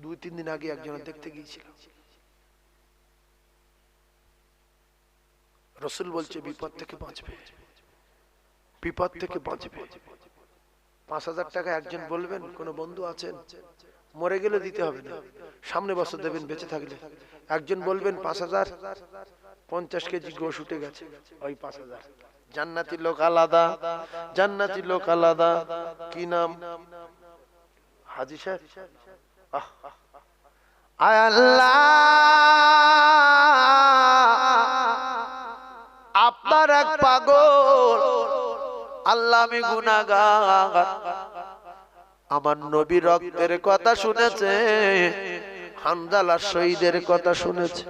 Speaker 1: 2-3 দিন আগে একজন দেখতে গিয়েছিলাম, রাসূল বলছে বিপদ থেকে বাঁচবে, বিপদ থেকে বাঁচবে। 5000 টাকা একজন বলবেন, কোন বন্ধু আছেন? মরে গেলে দিতে হবে না, সামনে বছর দেবেন বেঁচে থাকলে। একজন বলবেন 5000, 50 কেজি গোশ উঠে গেছে, ওই 5000। জান্নাতি লোক আলাদা, জান্নাতি লোক আলাদা। কি নাম? হাজী সাহেব। আয় আল্লাহ, আপনার এক পাগল, আল্লাহ আমি গুনাহগার, আমার নবী রক্তের কথা শুনেছে, হামজার শহীদের কথা শুনেছে,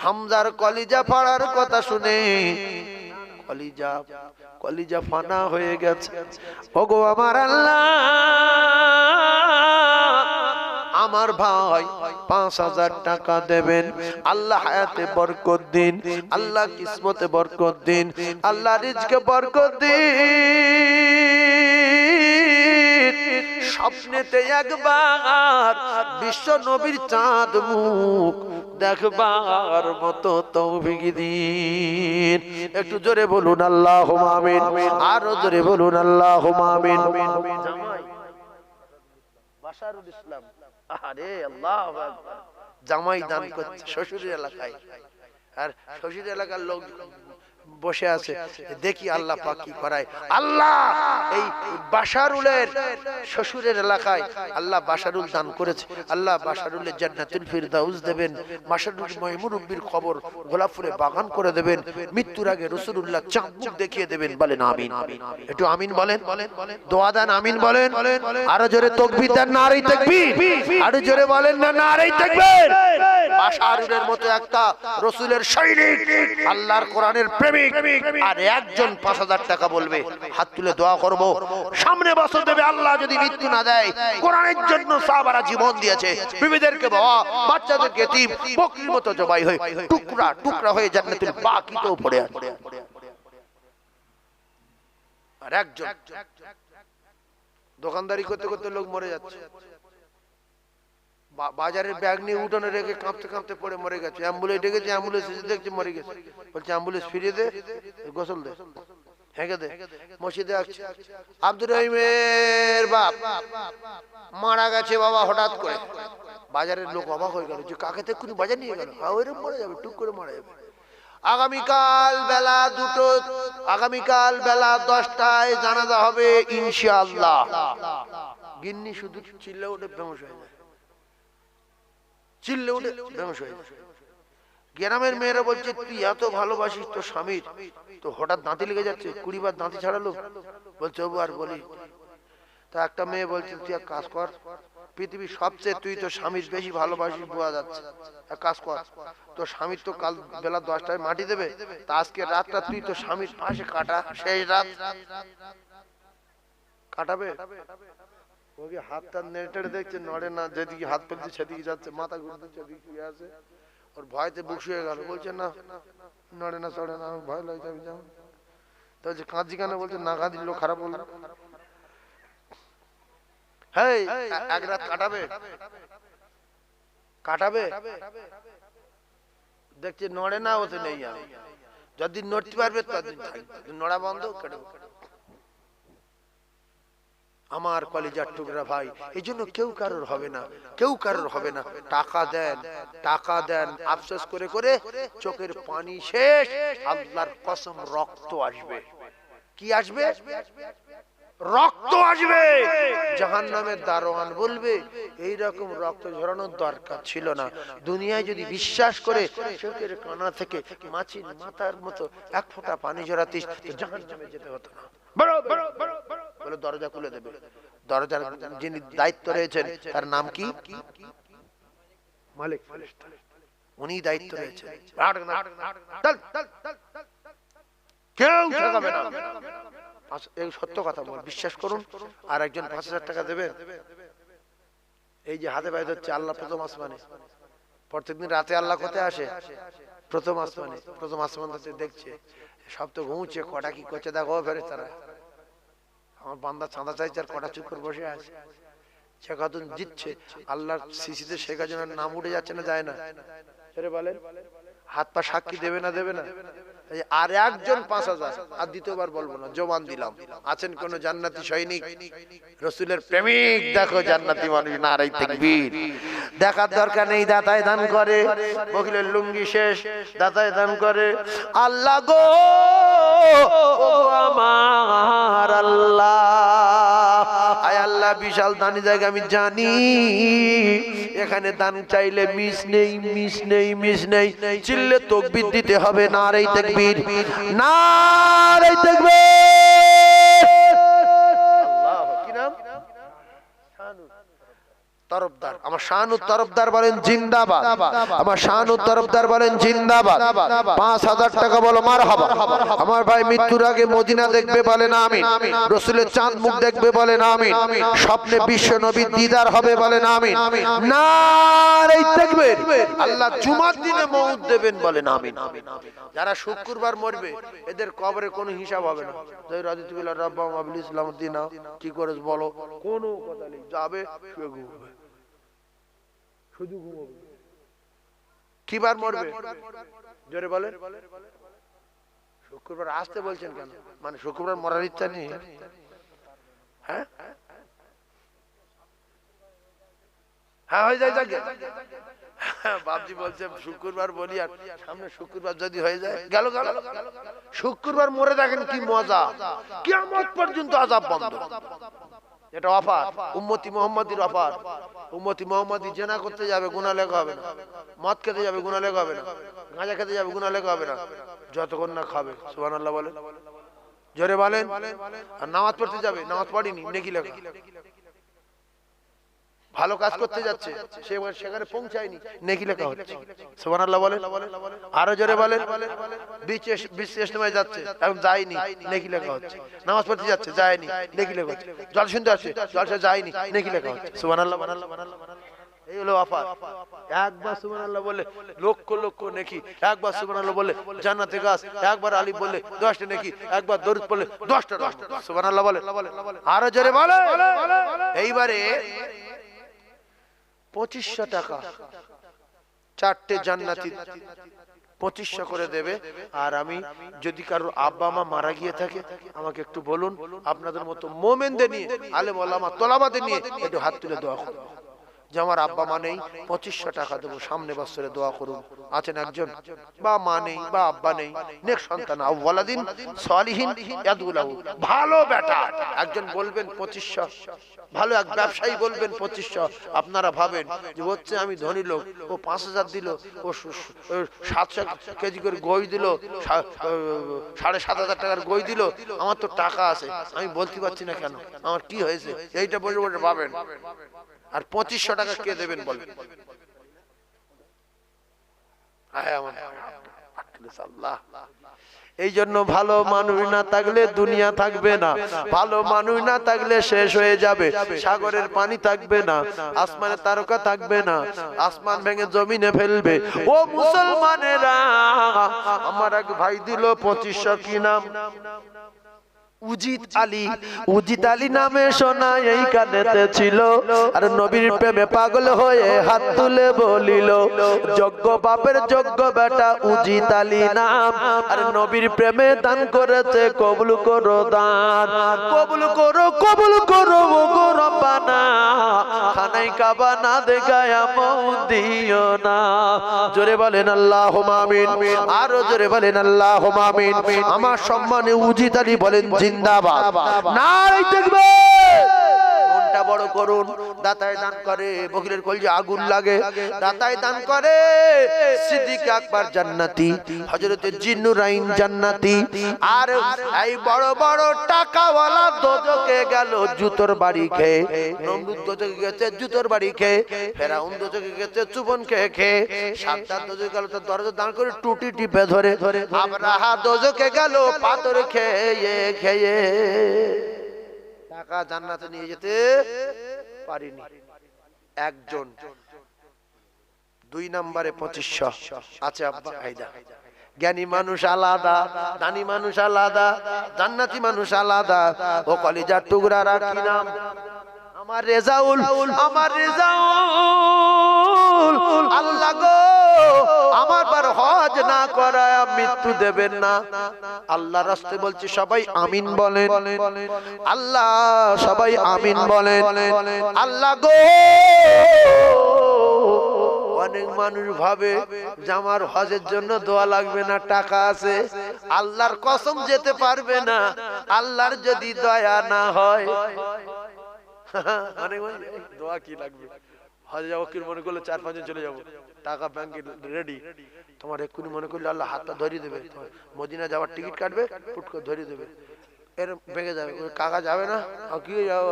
Speaker 1: হামজার কলিজা ফাড়ার কথা শুনে কলিজা কলিজা ফানা হয়ে গেছে। ওগো আমার আল্লাহ, আমার ভাই 5000 টাকা দেবেন। আল্লাহ হায়াতে বরকত দিন, আল্লাহ কিসমতে বরকত দিন, আল্লাহ রিজকে বরকত দিন। স্বপ্নেতে একবার বিশ্ব নবীর চাঁদ মুখ দেখবার মতো তৌফিক দিন। একটু জোরে বলুন আল্লাহুম্মা আমিন, আরো জোরে বলুন আল্লাহুম্মা আমিন। জামাই বাশারুল ইসলাম, আরে আল্লাহু আকবার, জামাই দান করছে শ্বশুরের এলাকায়, আর শ্বশুরের এলাকার লোক বসে আছে, দেখি আল্লাহ পাক কি করায়। আল্লাহ এই বাশারুলের শ্বশুরের এলাকায় আল্লাহ বাশারুল দান করেছে, আল্লাহ বাশারুলের জান্নাতুল ফিরদাউস দেবেন, বাশারুল মুরব্বির কবর গোলাপফুলে বাগান করে দেবেন, মৃত্যুর আগে রাসূলুল্লাহ চাঁদ মুখ দেখিয়ে দেবেন। বলেন আমিন। একটু আমিন বলেন, দোয়া দেন আমিন বলেন, আরো জোরে তাকবীর দেন, নারে তাকবীর, আরো জোরে বলেন না নারে তাকবীর। বাশারুলের মতো একটা রাসূলের সৈনিক, আল্লাহর কোরআনের প্রেমিক, আর একজন 5000 টাকা বলবে, হাত তুলে দোয়া করব, সামনে বছর দেবে আল্লাহ যদি মৃত্যু না দেয়। কোরআনের জন্য সাহাবারা জীবন দিয়েছে, বিবিদেরকে বাবা, বাচ্চাদেরকে এতিম বকরির মতো জবাই হয়ে টুকরা টুকরা হয়ে জান্নাতুল বাকিতেও পড়ে আছে। আর একজন দোকানদারি করতে করতে লোক মরে যাচ্ছে, বাজারের ব্যাগ নিয়ে উঠোনে রেখে কাঁপতে কাঁপতে পড়ে মরে গেছে। অ্যাম্বুলেন্স ডেকেছে, অ্যাম্বুলেন্স এসে দেখছে মরে গেছে, বলছে অ্যাম্বুলেন্স ফিরিয়ে দে, গোসল দে, হেঁকে দে, মসজিদে আসছে। আব্দুর রহিমের বাপ মারা গেছে বাবা হঠাৎ করে, বাজারের লোক অবাক হয়ে গেল যে কাকে তো এক্ষুনি বাজার নিয়ে গেল, ওইরকম মরে যাবে, টুক করে মারা যাবে। আগামীকাল বেলা 2টো, আগামীকাল বেলা 10টায় জানাজা হবে ইনশাআল্লাহ। গিন্নি শুধু চিল্লে উঠে বেহুশ হয়ে যায়, চিল্লে উঠে বেহুশ হয়ে যায়। গ্রামের মেয়েরা বলছে তুই এত ভালোবাসিস তোর স্বামীর, তো হঠাৎ দাঁতি লেগে যাচ্ছে, 20 বার দাঁতি ছাড়ালো। বলছে ও আর বলি, তা একটা মেয়ে বলছে তুই এক কাজ কর, পৃথিবীর সবচেয়ে তুই তো স্বামীর বেশি ভালোবাসিস বোঝা যাচ্ছে, এক কাজ কর, তোর স্বামীর তো কাল বেলা 10টায় মাটি দেবে, তা আজকে রাতটা তুই তো স্বামীর পাশে কাটা, সেই রাত কাটাবে। ওকে হাতটা নেড়ে দেখছে, নড়ে না, যেদিকে হাত ফেলছে সেদিকে যাচ্ছে, মাথা ঘুরছে সেদিকে শুয়ে আছে, ওর ভয়তে বুক শুয়ে গেল। বলছে না নড়ে না চড়ে না, ভয় লাগছে, আমি যাবো। তো বলছে কাঁদছি কেন? বলছে না কাঁদিল লোক খারাপ বললো। হ্যাঁ এক রাত কাটাবে, কাটাবে, দেখছে নড়ে না, ওতে নেই, যতদিন নড়তে পারবে ততদিন থাকবে, নড়া বন্ধ কেটে। আমার কলিজার টুকরা ভাই, এই জন্য কেউ কারোর হবে না, কেউ কারোর হবে না। টাকা দেন, টাকা দেন, আফসোস করে করে চোখের পানি শেষ। আল্লাহর কসম রক্ত আসবে। কি আসবে? রক্ত আসবে। জাহান্নামের দারোয়ান বলবে এইরকম রক্ত ঝরানোর দরকার ছিল না। দুনিয়ায় যদি বিশ্বাস করে চোখের কানা থেকে মাছির মাথার মতো এক ফোঁটা পানি ঝরাতিস তো জাহান্নামে যেতে হতো না। বলে দরজা খুলে দেবে। দরজার যিনি দায়িত্ব রয়েছেন তার নাম কি? মালিক ফেরেশতা। উনি দায়িত্ব রয়েছেন। কেউ ঠকাবে না। এই সত্য কথা বল, বিশ্বাস করুন। আর একজন ৫,০০০ টাকা দেবে। এই যে হাতে পায়ে ধরছে আল্লাহ প্রথম আসমানে, প্রত্যেকদিন রাতে আল্লাহ কোথায় আসে? প্রথম আসমানে। প্রথম আসমান থেকে দেখছে, সব তো ঘুমছে, কটা কি করছে দেখো ফেরেশতারা। আমার বান্দা চাঁদা চাইছে আর কটা চুপ করে বসে আছে। সে কতদিন জিতছে, আল্লাহর শিশিতে শেখার জন্য নাম উঠে যাচ্ছে না, যায় না। বলেন হাত পা সাক্ষী দেবে না, দেবে না? আর একজন ৫,০০০, আর দ্বিতীয়বার বলবো না, জবান দিলাম। আছেন কোন জান্নাতি সৈনিক, রসুলের প্রেমিক? দেখো জান্নাতি মানুষ, নারায়ে তাকবীর। দেখার দরকার নেই, দাতায় দান করে। বকিলের লুঙ্গি শেষ, দাতায় দান করে। আল্লাহ গো, ও আমার আল্লাহ, আয় আল্লাহ, বিশাল দানি জায়গা আমি জানি, এখানে দান চাইলে মিস নেই, মিস নেই, মিস নেই। চিল্লে তাকবীর দিতে হবে। নারে তাকবীর, নারে তাকবীর। আল্লাহ কি নাম? তরফদার। আমার শাহানুর তরফদার বলেন জিন্দাবাদ। আমার শাহানুর তরফদার বলেন জিন্দাবাদ। ৫,০০০ টাকা বলো মারহাবা। আমার ভাই মৃত্যুর আগে মদিনা দেখবে বলেন আমিন। রাসূলের চাঁদ মুখ দেখবে বলেন আমিন। স্বপ্নে বিশ্ব নবীর দিদার হবে বলেন আমিন। নারে তাকবীর। আল্লাহ জুমার দিনে মউত দেবেন বলেন আমিন। যারা শুক্রবার মরবে এদের কবরে কোনো হিসাব হবে না। জয় রাদিতুল্লাহ রাব্বা মাবিল ইসলাম দিনা, কি করে বলো, কোনো কথা নেই। যাবে শুয়ে ঘুমাবে, শুধু ঘুমাবে। কিবার মরবে জোরে বলেন? শুক্রবার আসতে বলছেন কেন? মানে শুক্রবার মরার ইচ্ছা নেই? হ্যাঁ হ্যাঁ, হয়ে যায়। বাপজি বলছে শুক্রবার বলি, আর সামনে শুক্রবার যদি হয়ে যায়, গেল গেল। শুক্রবার মরে দেখেন কি মজা, কিয়ামত পর্যন্ত আযাব বন্ধ। এটা অফার, উম্মতি মুহাম্মাদির অফার। উম্মতি মুহাম্মাদি জেনা করতে যাবে গুনাহ লেখা হবে না, মদ খেতে যাবে গুনাহ লেখা হবে না, গাঁজা খেতে যাবে গুনাহ লেখা হবে না, যতক্ষণ না খাবে। সুবহানাল্লাহ বলেন, জোরে বলেন। আর নামাজ পড়তে যাবে, নামাজ পড়িনি, নেকি লেখা। ভালো কাজ করতে যাচ্ছে, সেখানে পৌঁছায়নি, নেকি লেখা হচ্ছে। সুবহানাল্লাহ বলেন, আরো জোরে বলেন। বিশ ইজতেমায় যাচ্ছে, এখন যায়নি, নেকি লেখা হচ্ছে। নামাজ পড়তে যাচ্ছে, যায়নি, নেকি লেখা হচ্ছে। জলসা শুনতে আসছে, জলসা যায়নি, নেকি লেখা হচ্ছে। সুবহানাল্লাহ। এই হলো অফার। একবার সুবহানাল্লাহ বললে লক্ষ লক্ষ নেকি, একবার সুবহানাল্লাহ বললে জান্নাতে গাছ, একবার আলিফ বললে 10টা নেকি, একবার দরুদ পড়লে 10টা। সুবহানাল্লাহ বলে, আরো জোরে বলে। এইবারে ২৫০০ টাকা 4টে জান্নাতি ২৫০০ করে দেবে। আর আমি যদি কারোর আব্বা মা মারা গিয়ে থাকে, আমাকে একটু বলুন, আপনাদের মতো মোমেনদের নিয়ে, আলেম ওলামা তোলাবাদের নিয়ে একটু হাত তুলে দোয়া করুন যে আমার আব্বা মা নেই, ২৫০০ টাকা দেবো, সামনে বছরে দোয়া করুন। আছেন একজন, বা মা নেই বা আব্বা নেই, নেক সন্তান আওয়ালাদিন সালিহিন ইয়াদুলাহু, ভালো বেটা একজন বলবেন ২৫০০, ভালো এক ব্যবসায়ী বলবেন ২৫০০। আপনারা ভাবেন যে হচ্ছে আমি ধনী লোক, ও ৫,০০০ দিল, ও ৭০০ কেজি করে গই দিল, ৭,৫০০ টাকার গই দিল, আমার তো টাকা আছে, আমি বলতে পারছি না কেন, আমার কি হয়েছে, এইটা বসে বসে ভাবেন। আর ২৫০০ টাকা কে দেবেন বলেন? এই জন্য ভালো মানুষ না থাকলে দুনিয়া থাকবে না, ভালো মানুষ না থাকলে শেষ হয়ে যাবে। সাগরের পানি থাকবে না, আসমানের তারকা থাকবে না, আসমান ভেঙে জমিনে ফেলবে। ও মুসলমানেরা, আমার এক ভাই দিল ২৫০০, কি নাম? উজিত আলী। উজিত আলী নামে শোনা এই কানেতে ছিল, আর নবীর প্রেমে পাগল হয়ে হাত তুলে বলিল, যোগ্য বাপের যোগ্য বেটা উজিত আলী নাম, আর নবীর প্রেমে দান করেছে, কবুল করো দান, কবুল করো, কবুল করো গো রব্বানা, খানাই কাবা না দেখায়া মউত দিও না। জোরে বলেন আল্লাহুম্মা আমিন, আরো জোরে বলেন আল্লাহুম্মা আমিন। আমার সম্মানে উজিত আলী বলেন জিন্দাবাদ, নারে তাকবীর। মনটা বড় করুন। দাতায় দান করে বকিলের কলজে আগুন লাগে, দাতায় দান করে সিদ্দিক আকবর জান্নাতি, হযরত জিন্নুরাইন জান্নাতি। আর এই বড় বড় টাকাওয়ালা দোজখে গেল জুতোর বাড়ি খেয়ে, নমরুদ দোজখে গেছে জুতোর বাড়ি খেয়ে, ফেরাউন দোজখে গেছে চুবন খেয়ে খেয়ে, সাদ্দাত দোজখে গেল তার দরজা দান করে টুটি টিপে ধরে, আবরাহা দোজখে গেল পাথর খেয়ে খেয়ে। টাকা জান্নাতে নিয়ে যেতে পারিনি একজন। 2 নম্বরে 2500 আছে আব্বা আইদা। জ্ঞানী মানুষ আলাদা, দানি মানুষ আলাদা, জান্নাতি মানুষ আলাদা। ও কলিজার টুকরা রাখি নাম আমার রেজাউল, আমার রেজাউল। আল্লাহ গো আমার বার হজ না করায় মৃত্যু দেবেন না। আল্লাহ রাস্তায় বলছে সবাই আমিন বলেন, আল্লাহ সবাই আমিন বলেন। আল্লাহ গো অনেক মানুষ ভাবে যে আমার হজের জন্য দোয়া লাগবে না, টাকা আছে। আল্লাহর কসম যেতে পারবে না আল্লাহর যদি দয়া না হয়। অনেক দোয়া কি লাগবে, হজে যাবো কি মনে করলে 4-5 জন চলে যাবো, টাকা ব্যাংকে রেডি। তোমার এক্ষুনি মনে করলে আল্লাহ হাতটা ধরিয়ে দেবে, মদিনা যাওয়ার টিকিট কাটবে, ফুট করে ধরিয়ে দেবে, এর ভেঙে যাবে। কাকা যাবে না, আগিয়ে যাবো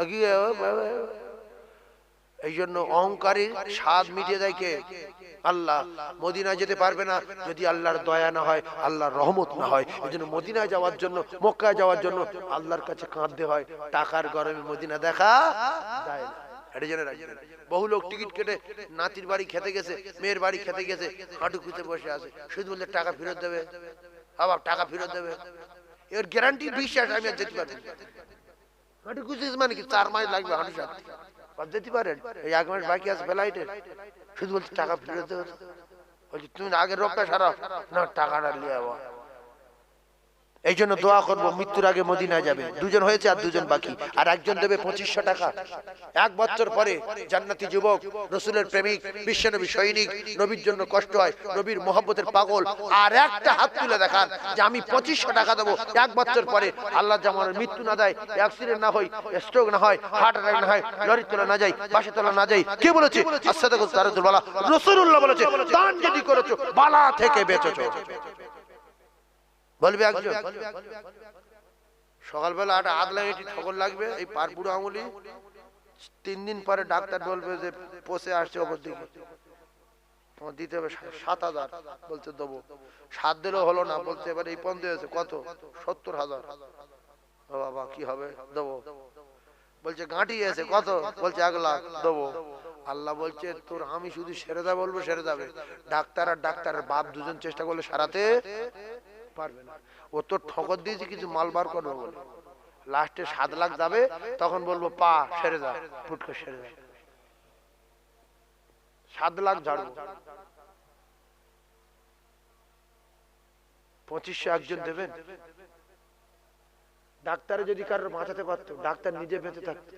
Speaker 1: আগিয়ে যাবো। এই জন্য অহংকারীর স্বাদ মিটিয়ে দেয় কে? আল্লাহ। মদিনায় যেতে পারবে না যদি আল্লাহর দয়া না হয়, আল্লাহর রহমত না হয়। এই জন্য মদিনায় যাওয়ার জন্য, মক্কায় যাওয়ার জন্য আল্লাহর কাছে কাঁদতে হয়। টাকার গরমে মদিনা দেখা যায় না, এটা জেনে রাখবেন। বহু লোক টিকিট কেটে নাতির বাড়ি খেতে গেছে, মেয়ের বাড়ি খেতে গেছে, হাঁটু খুঁজে বসে আছে, শুধু বলতে টাকা ফেরত দেবে, আবার টাকা ফেরত দেবে। এর গ্যারান্টি বিশ্বাস আমি আর যেতে পারবো। হাঁটু খুঁজে মানে কি 4 মাস লাগবে হাঁটু সারতে, যেতে পারেন। এই 1 মাস বাকি আছে ফ্লাইটের, শুধু বলছে টাকা ফেরত দেবে। বলছি তুমি আগের রোগটা সারাও না, টাকাটা নিয়ে যাবো। এই জন্য দোয়া করবো মৃত্যুর আগে মদিনায় যাবে। 2 জন হয়েছে আর 2 জন বাকি, আর একজন দেবে 2500 টাকা। 1 বছর পরে জান্নাতি যুবক, রসুলের প্রেমিক, বিশ্বনবী সৈনিক, নবীর জন্য কষ্ট হয়, নবীর মহব্বতের পাগল, আর একটা হাত তুলে দেখান যে আমি 2500 টাকা দেবো 1 বছর পরে। আল্লাহ যেমন মৃত্যু না দেয়, অ্যাক্সিডেন্ট না হয়, স্ট্রোক না হয়, হার্ট অ্যাটাক না হয়, লরি তোলা না যায়, বাসে তোলা না যায়। কে বলেছে? আস-সাদাকু তারাজুল বালা, রাসূলুল্লাহ বলেছে দান যদি করেছো বালা থেকে বেঁচেছো। বলবে একজন সকালবেলা একটা আদলা এটি ঠকর লাগবে, এই পারপুরো আঙুলি 3 দিন পরে ডাক্তার বলবে যে পচে আসছে ওপর দিকে, তোমার দিতে হবে 7,000। বলছে দেবো, 7 দিলেও হলো না, বলছে এবার এই পর্যন্ত হয়েছে কত, 70,000। ও বাবা কি হবে, দেবো। বলছে গাঁটি এসে কত, বলছে 1 লাখ, দেবো। আল্লাহ বলছে তোর আমি শুধু সেরে দেবো বলবো সেরে যাবে, ডাক্তার আর ডাক্তারের বাপ 2 জন চেষ্টা করলে সারাতে পারবে না। ও তো ঠকর দিয়েছে কিছু মাল বার করবে বলে, লাস্টে 7 লাখ যাবে, তখন বলবো পা সেরে যা, ফুট করে সেরে যা, 7 লাখ ঝাড়বো। 2500 একজন দেবেন। ডাক্তারে যদি কারোর বাঁচাতে পারতো, ডাক্তার নিজে বেঁচে থাকতো।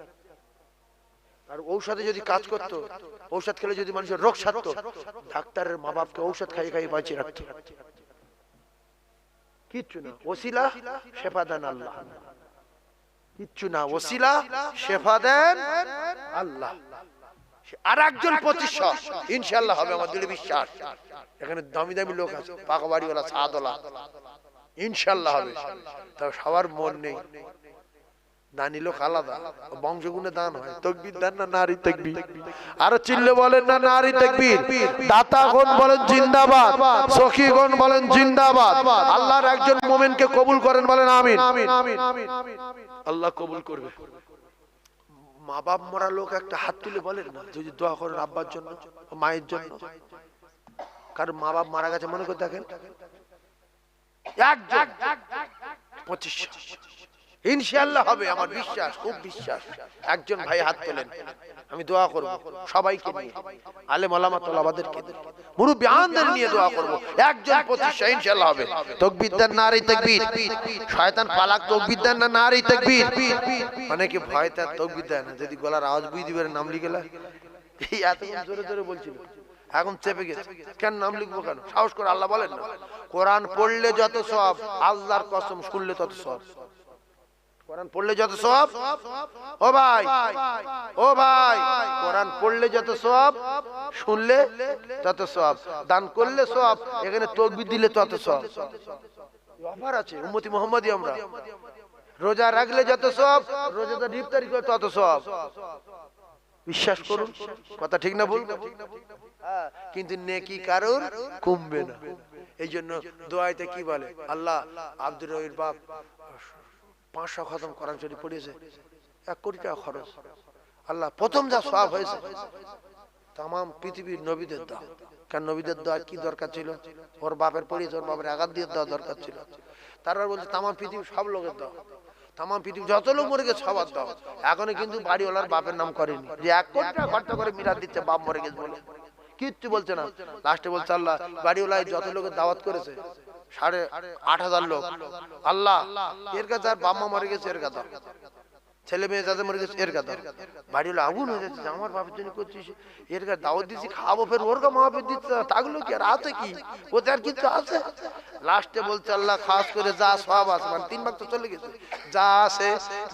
Speaker 1: আর ঔষধে যদি কাজ করতো, ঔষধ খেলে যদি মানুষের রোগ সারতো, ডাক্তারের মা বাপকে ঔষধ খাইয়ে খাইয়ে বাঁচিয়ে রাখতো। কিচ্ছু না, ওসিলা শেফা দেন আল্লাহ। কিচ্ছু না, ওসিলা শেফা দেন আল্লাহ। আর একজন 2500 ইনশাআল্লাহ হবে, আমার দৃঢ় বিশ্বাস। এখানে দামি দামি লোক আছে, পাকা বাড়িওয়ালা, সাদওয়ালা, ইনশাআল্লাহ হবে। তবে সবার মন নেই, দানি লোক আলাদা, বংশগুণে দান হয়। তাকবীর দেন না নারী তাকবীর, আর চিল্লে বলেন না নারী তাকবীর। দাতাগণ বলেন জিন্দাবাদ, সখীগণ বলেন জিন্দাবাদ। আল্লাহর একজন মুমিনকে কবুল করেন, বলেন আমিন। আল্লাহ কবুল করবে। মা বাপ মরা লোক একটা হাত তুলে বলেন না, যদি দোয়া করেন আব্বার জন্য, মায়ের জন্য। কারণ মা বাপ মারা গেছে মনে করে দেখেন, একজন 2500 ইনশাআল্লাহ হবে, আমার বিশ্বাস, খুব বিশ্বাস। একজন ভাই হাত তোলেন, আমি দোয়া করব সবাইকে নিয়ে, আলেম ওলামা তোলাবাদেরকে, মুরব্বি আনদের নিয়ে দোয়া করব। একজন 2500 ইনশাআল্লাহ হবে। তাকবীর দেন, নারী তাকবীর। শয়তান পালাক, তাকবীর দেন না নারী তাকবীর। অনেকে ভয়তে তাকবীর দেয় না, যদি গলার আওয়াজ বুঝ দিবেন নাম লিখেলা, এই এত জোরে জোরে বলছিল, এখন চেপে গেছে। কেন নাম লিখবো কেন, সাহস করে আল্লাহ বলেন না। কোরআন পড়লে যত সওয়াব, আল্লাহর কসম শুনলে তত সওয়াব। কোরআন পড়লে যত সওয়াব, ও ভাই ও ভাই, কোরআন পড়লে যত সওয়াব, শুনলে তত সওয়াব, দান করলে সওয়াব, এখানে তাকবীর দিলে তত সওয়াব। অফার আছে, উম্মতি মুহাম্মাদি আমরা। রোজা রাখলে যত সওয়াব, রোজাটা ইফতারি করলে তত সওয়াব। বিশ্বাস করুন, কথা ঠিক না বলবো? হ্যাঁ, কিন্তু নেকি কারোর কমবে না। এই জন্য দোয়াতে কি বলে, আল্লাহ আব্দুর রহির বাপ 500 খতম কোরআন শরীফ পড়িয়েছে, 1 কোটি টাকা খরচ। আল্লাহ প্রথম যা সওয়াব হয়েছে তাম পৃথিবীর নবীদের দাও। কারণ নবীদের দোয়া কি দরকার ছিল? ওর বাপের পড়িয়েছে, ওর বাপের আঘাত দিয়ে দেওয়া দরকার ছিল। তারপর বলছে তাম পৃথিবীর সব লোকের দাও, তাম পৃথিবী যত লোক মরে গেছে সবার দাও। এখনো কিন্তু বাড়িওয়ালার বাপের নাম করেনি, যে 1 কোটি টাকা খরচা করে মিরাত দিচ্ছে বাপ মরে গেছে বলে, কিচ্ছু বলছে না। লাস্টে বলছে আল্লাহ বাড়িওয়ালায় যত লোকের দাওয়াত করেছে 8,500 লোক, আল্লাহ এর কাছে আর বাপ মা মরে গেছে এর কথা, ছেলে মেয়ে যাদের মরে গেছে এর কথা। বাড়িওয়ালা আগুন হয়ে যাচ্ছে, আমার বাপের জন্য করছিস, এর কাছে দাওয়াত দিচ্ছি, খাবো, ফের ওর কা মাহফিল দিচ্ছে, তাগুলো কি আর আছে কি, ওতে আর কিছু আছে? লাস্টে বলছে আল্লাহ খাস করে যা সওয়াব আছে, মানে 3 ভাগ তো চলে গেছে, যা আছে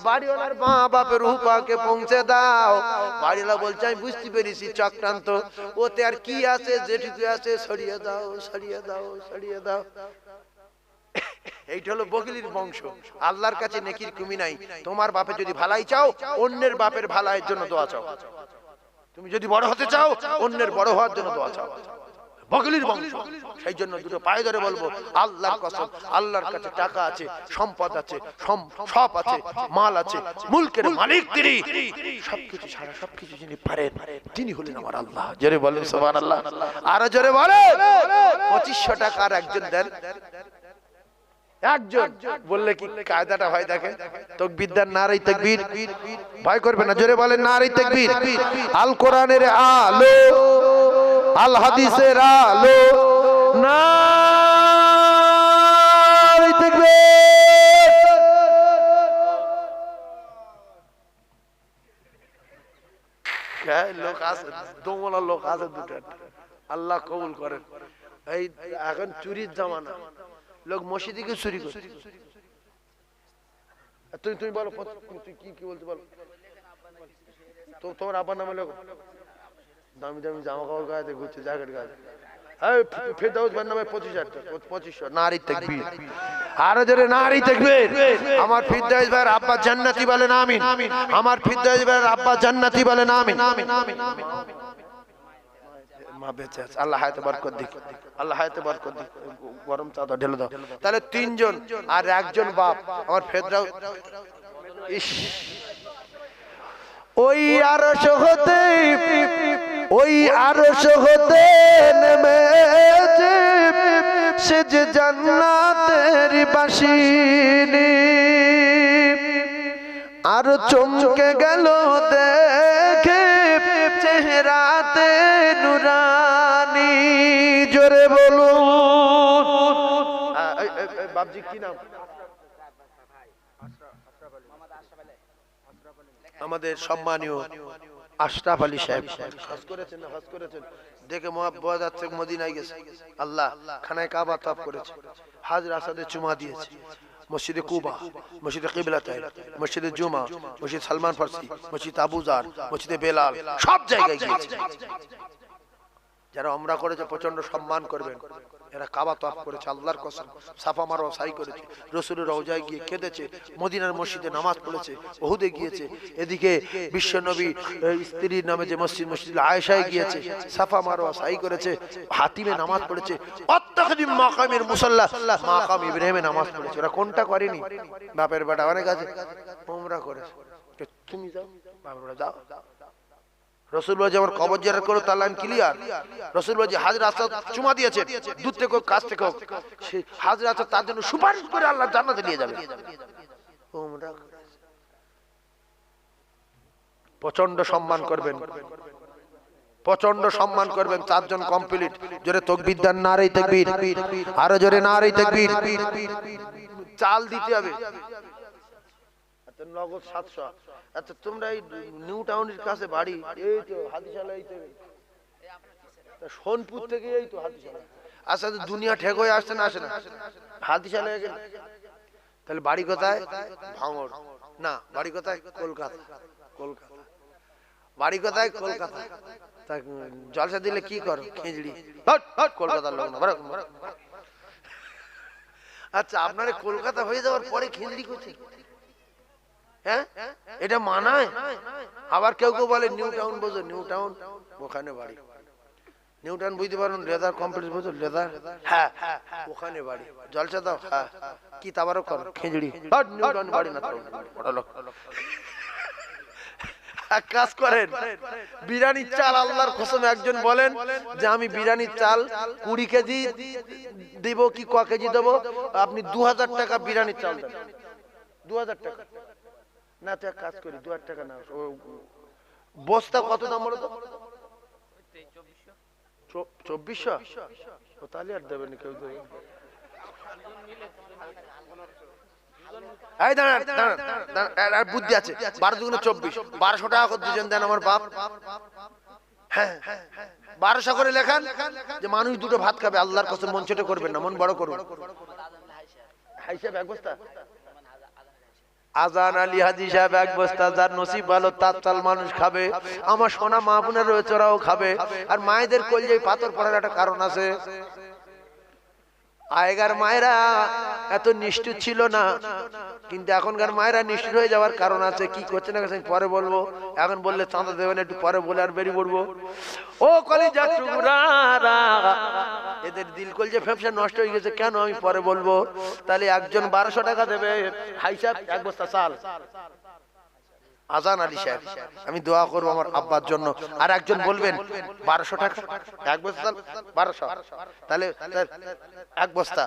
Speaker 1: বাড়িওয়ালার মা বাপের রূপাকে পৌঁছে দাও। বাড়িওয়ালা বলছে আমি বুঝতে পেরেছি চক্রান্ত, ওতে আর কি আছে, যেটুকু আছে সরিয়ে দাও, সরিয়ে দাও, সরিয়ে দাও। এইটা হলো বগলির বংশ। আল্লাহর কাছে নেকির কমি নাই। তোমার বাপে যদি ভালাই চাও, অন্যের বাপের ভালাইয়ের জন্য দোয়া চাও। তুমি যদি বড় হতে চাও, অন্যের বড় হওয়ার জন্য দোয়া চাও। বগলির বংশ। সেই জন্য দুটো পায়ে ধরে বলবো আল্লাহর কসম, আল্লাহর কাছে টাকা আছে, সম্পদ আছে, সব আছে, মাল আছে, মুলকের মালিক তিনি। সবকিছু ছাড়া সবকিছু যিনি পারেন তিনি হলেন আমার আল্লাহ। জোরে বলেন সুবহানাল্লাহ। আর জোরে বলেন 2500 টাকার একজন দেন, একজন বললে কি কায়দাটা হয় দেখেন, তাকবীর দেন, নারে তাকবীর, ভয় করবে না, জোরে বলেন নারে তাকবীর। আল কোরআনের আলো, আল হাদিসের আলো, নারে তাকবীর। কে লোক আছে, দোমলা লোক আছে দুটো, আল্লাহ কবুল করেন। এই এখন চুরির জামানা, লোক মসজিদে গিয়ে চুরি করে। তুমি বলো কি বলতে বলো তো, তোমার আব্বার নামে লোক দামি দামি জামা কাপড় গায়ে ঘুরছে, জ্যাকেট গায়ে। ফেরদাউস ভাইয়ের নামে 2500 নারী তাকবীর। আরো জোরে নারী তাকবীর। আমার ফেরদাউস ভাইয়ের আব্বা জান্নাতি বলেন আমিন। আমার ফেরদাউস ভাইয়ের আব্বা জান্নাতি বলেন আমিন। মা বেঁচে আছে, আল্লাহ হায়াতে বরকত দিক, আল্লাহ হায়াতে বরকত দিক। গরম চাদর ঢেলে দাও। তাহলে 3 জন আর 1 জন বাপ। আমার ফেরদাউস ইস ওই আরশ হতে, ওই আরশ হতে নেমেছে সে যে জান্নাতের বাসিনী। আর চমকে গেল দেখে চেহারাতে নুরানি। জোরে বলুন বাপজি কি নাম? আমাদের সম্মানীয় আশরাফ আলী সাহেব হজ করেছেন না? হজ করেছেন দেখে বোঝা যাচ্ছে মদিনায় গেছে। আল্লাহ খানায় কাবা তওয়াফ করেছে, হাজর আসাদে চুমা দিয়েছে, মসজিদে কুবা, মসজিদে কিবলাতাইন, মসজিদে জুমা, মসজিদ সালমান ফারসি, মসজিদ আবু জার, মসজিদে বেলাল, সব জায়গায় গিয়েছে। যারা উমরা করেছে প্রচন্ড সম্মান করবেন। এরা কাবা তওয়াফ করেছে, আল্লাহর কসম সাফা মারওয়া সাই করেছে, রাসূলের রওজায় গিয়ে কেঁদেছে, মদিনার মসজিদে নামাজ পড়েছে, উহুদে গিয়েছে, এদিকে বিশ্ব নবী স্ত্রীর নামে যে মসজিদ, মসজিদ আয়েশায় গিয়েছে, সাফা মারওয়া সাই করেছে, হাতিমে নামাজ পড়েছে, অত্তাখিম মাকামের মুসাল্লা মাকাম ইব্রাহিমে নামাজ পড়েছে। ওরা কোনটা করেনি? বাপের বেটা অনেক আছে উমরা করেছে। তুমি যাও বাপের বেটা যাও। রাসূল বলে আমার কবর জিয়ারত করো, তার লাইন ক্লিয়ার। রাসূল বলে হাজর আসাদ চুমা দিয়েছে, দূর থেকে হোক কাছ থেকে হোক, সেই হাজর আসাদ তার জন্য সুপারিশ করে আল্লাহ জান্নাতে নিয়ে যাবে। উমরা প্রচন্ড সম্মান করবেন, প্রচন্ড সম্মান করবেন। 4 জন কমপ্লিট। জোরে তাকবীর দেন, নারে তাকবীর, আরো জোরে নারে তাকবীর। চাল দিতে হবে নগদ 700। আচ্ছা তোমরা এই নিউ টাউনের কাছে বাড়ি, এই তো হাতিশালা, এই তো সোনপুর থেকে এই তো হাতিশালা। আচ্ছা দুনিয়া ঠেক হয়ে আসছে না আসে না? হাতিশালা তাহলে বাড়ি কোথায়? ভাঙড়। না, বাড়ি কোথায়? কলকাতা। কলকাতা বাড়ি কোথায়? কলকাতা। তা জলসা দিলে কি করো? খিচড়ি। কলকাতার লোক না। আচ্ছা, আপনার কলকাতা হয়ে যাওয়ার পরে খিচড়ি করছে, হ্যাঁ? এটা মানায়? আবার কেউ কেউ বলে নিউ টাউন, বোঝো? নিউ টাউন, ওখানে বাড়ি। নিউ টাউন বুঝতে পারুন, লেদার কমপ্লেক্স, বোঝো? লেদার, হ্যাঁ, ওখানে বাড়ি। জলসা দাও, হ্যাঁ। কি তাবারও করো? খিচড়ি। নিউ টাউন বাড়ি না। এক কাজ করেন, বিরিয়ানির চাল আল্লাহর কসম একজন বলেন যে আমি বিরিয়ানির চাল 20 কেজি দিব কি ক কেজি দেবো, আপনি 2000 টাকা বিরিয়ানির চাল দেন। 2000 টাকা না, তো এক কাজ করি, 2000 টাকা না, বস্তা কত দাম বলো তো? 2400। তাহলে আর দেবেন কেউ? বুদ্ধি আছে, 12 দুগুণে 24, 1200 টাকা করে দুজন দেন আমার বাপ। হ্যাঁ, 1200 করে লেখান, যে মানুষ দুটো ভাত খাবে। আল্লাহর কসম মন ছোট করবেন না, মন বড় করুন। হিসাব এক বস্তা, আজান আলী হাজি সাহেব এক বস্তা, যার নসিব ভালো তার চাল মানুষ খাবে। আমার সোনা মা বোনের রয়েছে, ওরাও খাবে। আর মায়েদের কলজে পাথর পড়ার একটা কারণ আছে। আগেকার মায়েরা এত নিষ্ঠুর ছিল না, কিন্তু এখনকার মায়েরা নিষ্ঠুর হয়ে যাওয়ার কারণ আছে। কি করছে না পরে বলবো, এখন বললে চাঁদা দেবেন, একটু পরে বলে আর বেরিয়ে পড়বো। ও কলিজার টুকরারা, এদের দিল কলজে ফেফসা নষ্ট হয়ে গেছে কেন, আমি পরে বলবো। তাহলে একজন 1200 টাকা দেবে, হিসাব এক বস্তা চাল। আজান আলী সাহেব, আমি দোয়া করবো আমার আব্বার জন্য। আর একজন বলবেন 1200 টাকা এক বস্তা, 1200, তাহলে এক বস্তা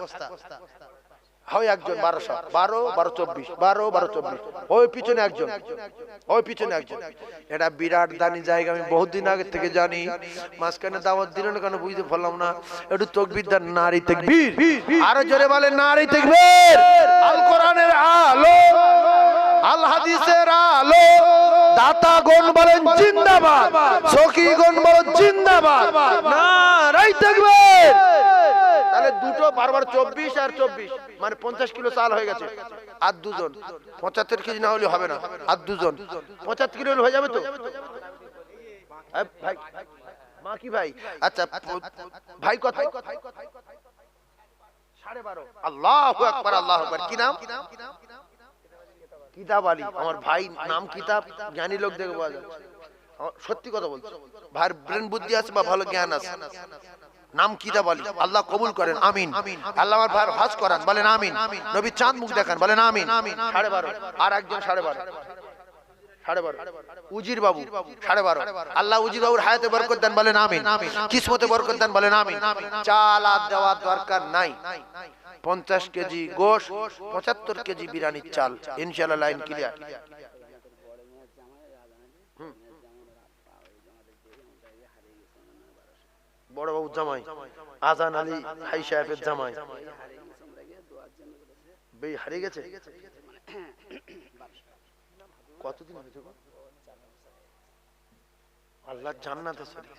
Speaker 1: হয় একজন 1200, 12, 12, 24, 12, 12, 24, ওই পিছনে একজন, ওই পিছনে একজন। এটা বিরাট দানি জায়গা, আমি বহুদিন আগে থেকে জানি। মাঝখানে দাওয়াত দিলেন কেন বুঝতে পারলাম না। একটু তাকবীর দেন, নারী তাকবীর, আরো জোরে বলেন নারী তাকবীর। আল কোরআনের আলো, আল হাদিসের আলো, দাতাগণ বলেন জিন্দাবাদ, সখীগণ বলেন জিন্দাবাদ, নারী তাকবীর। তাহলে দুটো 12, 24 আর 24 মানে 50 কিলো চাল হয়ে গেছে। আর দুজন 75 কেজি না হলে হবে না, আর দুজন 75 কিলো হয়ে যাবে তো ভাই? মা কি ভাই? আচ্ছা ভাই কত? 12.5। আল্লাহু আকবার, আল্লাহু আকবার। কি নাম? কিতাব আলী। আমার ভাই নাম কিতাব, জ্ঞানী লোক দেখে পাওয়া যাচ্ছে। সত্যি কথা বলছি, ভাইয়ের ব্রেন বুদ্ধি আছে বা ভালো জ্ঞান আছে। নাম কিতাব আলী, আল্লাহ কবুল করেন, আমিন। আল্লাহ আমার ভাইয়ের হজ করান, বলেন আমিন। নবী চাঁদ মুখ দেখান, বলেন আমিন। 12.5। আর একজন 12.5, উজির বাবু 12.5। আল্লাহ উজির বাবুর হায়াতে বরকত দেন, বলেন আমিন। কিসমতে বরকত দেন, বলেন আমিন। চাল আর দেওয়ার দরকার নাই। 50 কেজি গোশ, 75 কেজি বিরিয়ানির চাল, ইনশাআল্লাহ লাইন ক্লিয়ার। বড় বাবু জামাই, আজান আলী হাই সাহেবের জামাই, বেই হারিয়ে গেছে। কতদিন হয়েছে? আল্লাহ জান্নাতে চলে।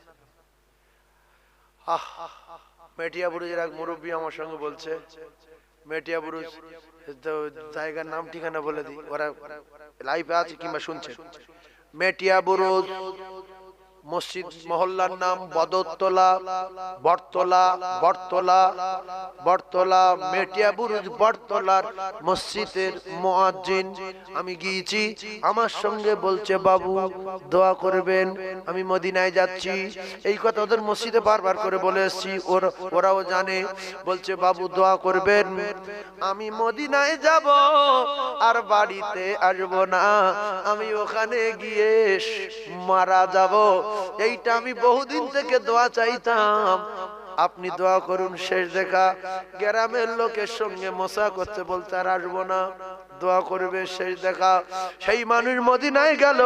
Speaker 1: মেটিয়া বুরুজের এক মুরব্বী আমার সঙ্গে বলছে, মেটিয়া বুরুজ জায়গার নাম ঠিকানা বলে দিই, ওরা লাইভে আছে কিংবা শুনছে। মেটিয়া বুরুজ মসজিদ মহল্লার নাম বদরতলা, বটতলা, বটতলা, বটতলা, মেটিয়া বুরুজ বটতলার মসজিদের মুয়াজ্জিন আমি গিয়েছি। আমার সঙ্গে বলছে বাবু দোয়া করবেন, আমি মদিনায় যাচ্ছি। এই কথা ওদের মসজিদে বারবার করে বলে এসেছি, ওরাও জানে। বলছে বাবু দোয়া করবেন, আমি মদিনায় যাব আর বাড়িতে আসবো না, আমি ওখানে গিয়ে মারা যাব। এইটা আমি বহুদিন থেকে দোয়া চাইতাম, আপনি দোয়া করুন। শেষ দেখা গ্রামের লোকের সঙ্গে মশা করতে বলতে আর আসবো না, দোয়া করবে। শেষ দেখা সেই মানুষ মদিনায় গেল,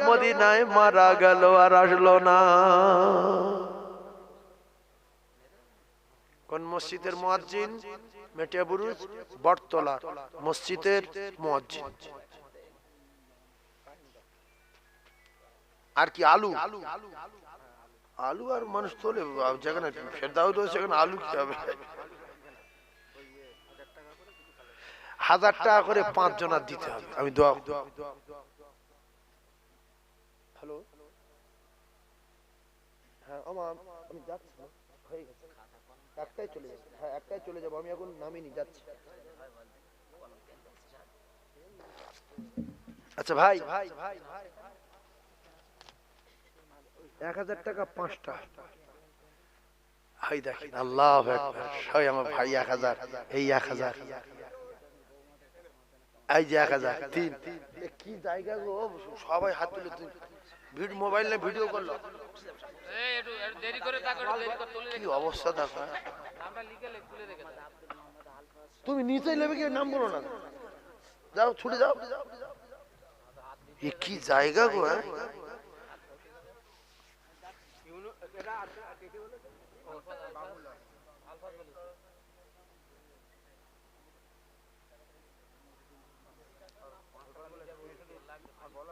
Speaker 1: মদিনায় মারা গেল, আর আসলো না। কোন মসজিদের মুয়াজ্জিন? মেটিয়া বুরুজ বটতলা মসজিদের মুয়াজ্জিন। আর কি আলু, আলু আর মানুষ তোলে যেখানে ফেরদাও তো সেখানে আলু কি হবে? 1000 টাকা করে 5 জনার দিতে হবে। আমি দোয়া। হ্যালো, হ্যাঁ আমি যাচ্ছি, হয়ে গেছে, একটাই চলে যাবো। হ্যাঁ একটাই চলে যাবো, আমি এখন নামিনি, যাচ্ছি। আচ্ছা ভাই, 1000 টাকা 5টা। হাই দেখেন, আল্লাহু আকবার, সবাই আমার ভাই 1000, এই 1000, এই যে 1000, 3। কি জায়গা গো, সবাই হাত তুলে ভিডিও, মোবাইলে ভিডিও করলো। কি অবস্থা দেখো, তুমি নিচে নেবে কি, নাম বলো না, যাও ছুটে যাও। কি জায়গা গো, হ্যাঁ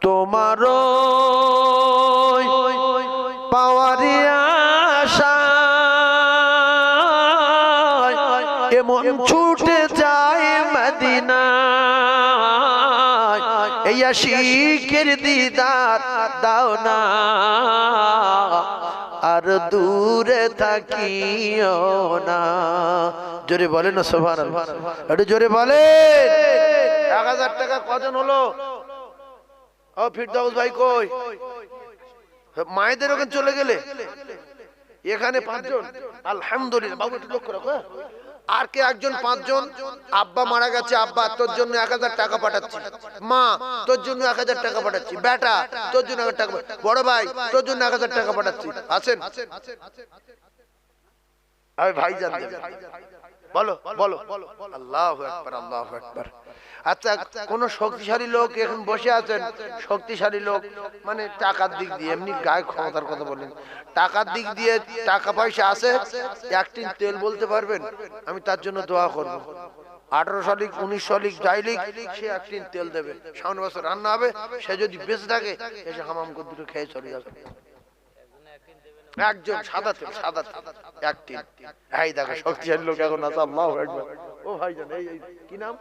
Speaker 1: তোমারও পাওয়ারি আশা এমন ছুটে যায় মদিনা, এই আশিকের দিদার দাও না, আর দূরে থাকিও না। জোরে বলেন না সুবহানাল্লাহ, একটু জোরে বলেন। 1000 টাকা কজন হলো? ও ফিরদাউস ভাই কই? মায়েদের ওখানে চলে গেলে, এখানে 5 জন। আলহামদুলিল্লাহ, বাবু একটু লক্ষ্য রাখো। আর কে একজন? 5 জন। আব্বা মারা গেছে, আব্বা তোর জন্য 1000 টাকা পাঠাচ্ছি। মা তোর জন্য 1000 টাকা পাঠাচ্ছি। বেটা তোর জন্য 1000 টাকা। বড় ভাই তোর জন্য 1000 টাকা পাঠাচ্ছি। আছেন? আরে ভাই জান, বলো বলো। আল্লাহু আকবার, আল্লাহু আকবার। আচ্ছা, কোন শক্তিশালী লোক এখন বসে আছেন? শক্তিশালী লোক মানে টাকার দিক দিয়ে, এমনি গায়ে ক্ষমতার কথা বলেন, টাকার দিক দিয়ে টাকা পয়সা আছে, 1 টিন তেল বলতে পারবেন? আমি তার জন্য দোয়া করব। 1800 লিখ 1900 লিখ যাই লিখ, সে 1 টিন তেল দেবে। সামনের বছর রান্না হবে, সে যদি বেঁচে থাকে এসে হামাম করে দুটো খেয়ে চলে যাবে। একজন সাদা তেল, সাদা তেল 1 টিন। এই দেখো শক্তিশালী লোক এখন আছে। আল্লাহু আকবার। ও ভাইজান, এই কি নাম?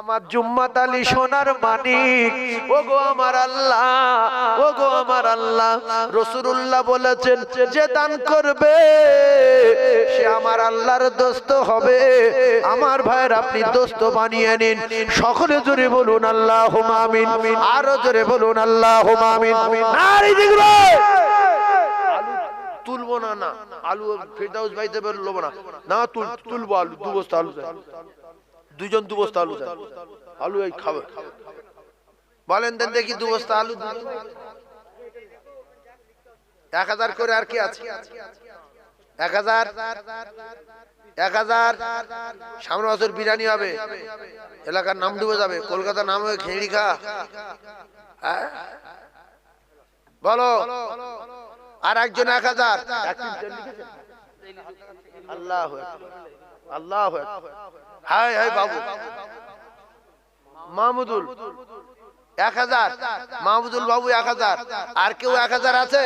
Speaker 1: আমার জুম্মাত আলী সোনার মানিক। ও গো আমার আল্লাহ, ও গো আমার আল্লাহ, রাসূলুল্লাহ বলেছেন যে দান করবে সে আমার আল্লাহর দোস্ত হবে। আমার ভাইয়ের আপনি দোস্ত বানিয়ে নিন। সকলে জোরে বলুন আল্লাহুম্মা আমিন, আরো জোরে বলুন আল্লাহুম্মা আমিন। নারী দিগলো তুলবো না, না আলু ফিরদাউস ভাই দেবে, লবো না, না তুলবো আলু, 2 বস্তা আলু দেন, 2 জন 2 বস্তা আলু দেন। আলু এই খাবে, বলেন দেন দেখি 2 বস্তা আলু। 1000 করে। আর কি আছে? 1000, 1000। সামনের বছর বিরিয়ানি হবে, এলাকার নাম ডুবে যাবে, কলকাতার নাম হবে খেড়ি খা। বলো। আর একজন 1000। আল্লাহু আকবার, আল্লাহু আকবার। হাই হাই বাবু মাহমুদুল 1000, মাহমুদুল বাবু 1000। আর কেউ 1000 আছে?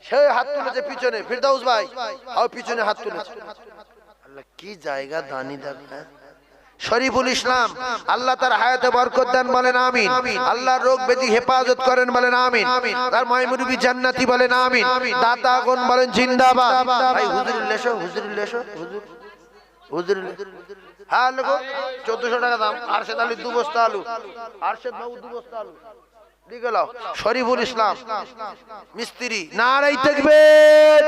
Speaker 1: সে হাত তুলেছে পিছনে, ফিরদাউস ভাই আর পিছনে হাত তুলেছে। আল্লাহ কি জায়গা দানি দেখেন। শরীফুল ইসলাম, আল্লাহ তার হায়াতে বরকত দেন, বলেন আমিন। আল্লাহ রোগ ব্যাধি হেফাজত করেন, বলেন আমিন। তার মাইমুরবি জান্নাতি, বলেন আমিন। দাতা কোন বলেন জিন্দাবাদ। ভাই হুজুরুল লেশো, হুজুরুল লেশো, হুজুর হুজুরুল। হ্যাঁ লোক 1400 টাকা দাম। আরশেদ আলী 2 বস্তা আলু, আরশেদ বাবু 2 বস্তা আলু দিয়ে গেল। শরীফুল ইসলাম মিস্ত্রি, নারাই তাকবীর।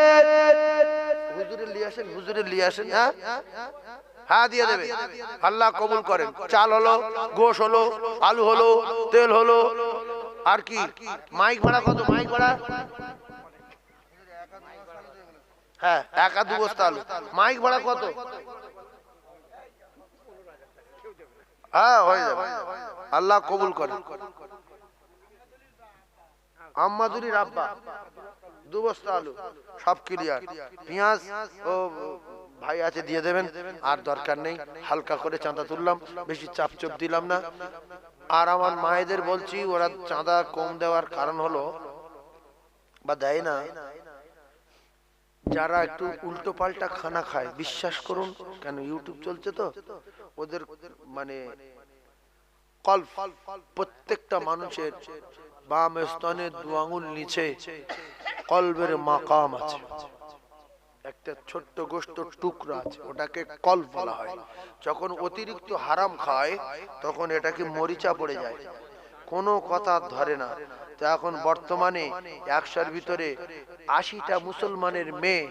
Speaker 1: হুজুরে নিয়ে আসেন, হুজুরে নিয়ে আসেন। হ্যাঁ হ্যাঁ দিয়ে দেবে, আল্লাহ কবুল করেন। চাল হলো, গোশ হলো, আলু হলো, তেল হলো। আর কি? মাইক ভাড়া কত? মাইক ভাড়া হ্যাঁ 1-2 বস্তা আলু। মাইক ভাড়া কত? হ্যাঁ হয়ে যাবে, আল্লাহ কবুল করেন। আম্মাদুরির আব্বা 2 বস্তা আলু, সব ক্লিয়ার। পেঁয়াজ ও ভাই আছে দিয়ে দেবেন, আর দরকার নেই। হালকা করে চাঁদা তুললাম, বেশি চাপ চোপ দিলাম না। আর আমার মায়েদের বলছি, ওরা চাঁদা কম দেওয়ার কারণ হলো, বা দেয় না, যারা একটু উল্টো পাল্টা খানা খায়, বিশ্বাস করুন, কেন ইউটিউব চলছে তো, ওদের মানে কলব, প্রত্যেকটা মানুষের বাম স্তনে দু আঙুল নিচে কলবের মাকাম আছে, একটা ছোট্ট গোশত টুকরা আছে, ওটাকে কলব বলা হয়। যখন অতিরিক্ত হারাম খায় তখন এটাকে মরিচা পড়ে যায়, কোনো কথা ধরে না। তো এখন বর্তমানে 100-র ভিতরে 80টা মুসলমানের মেয়ে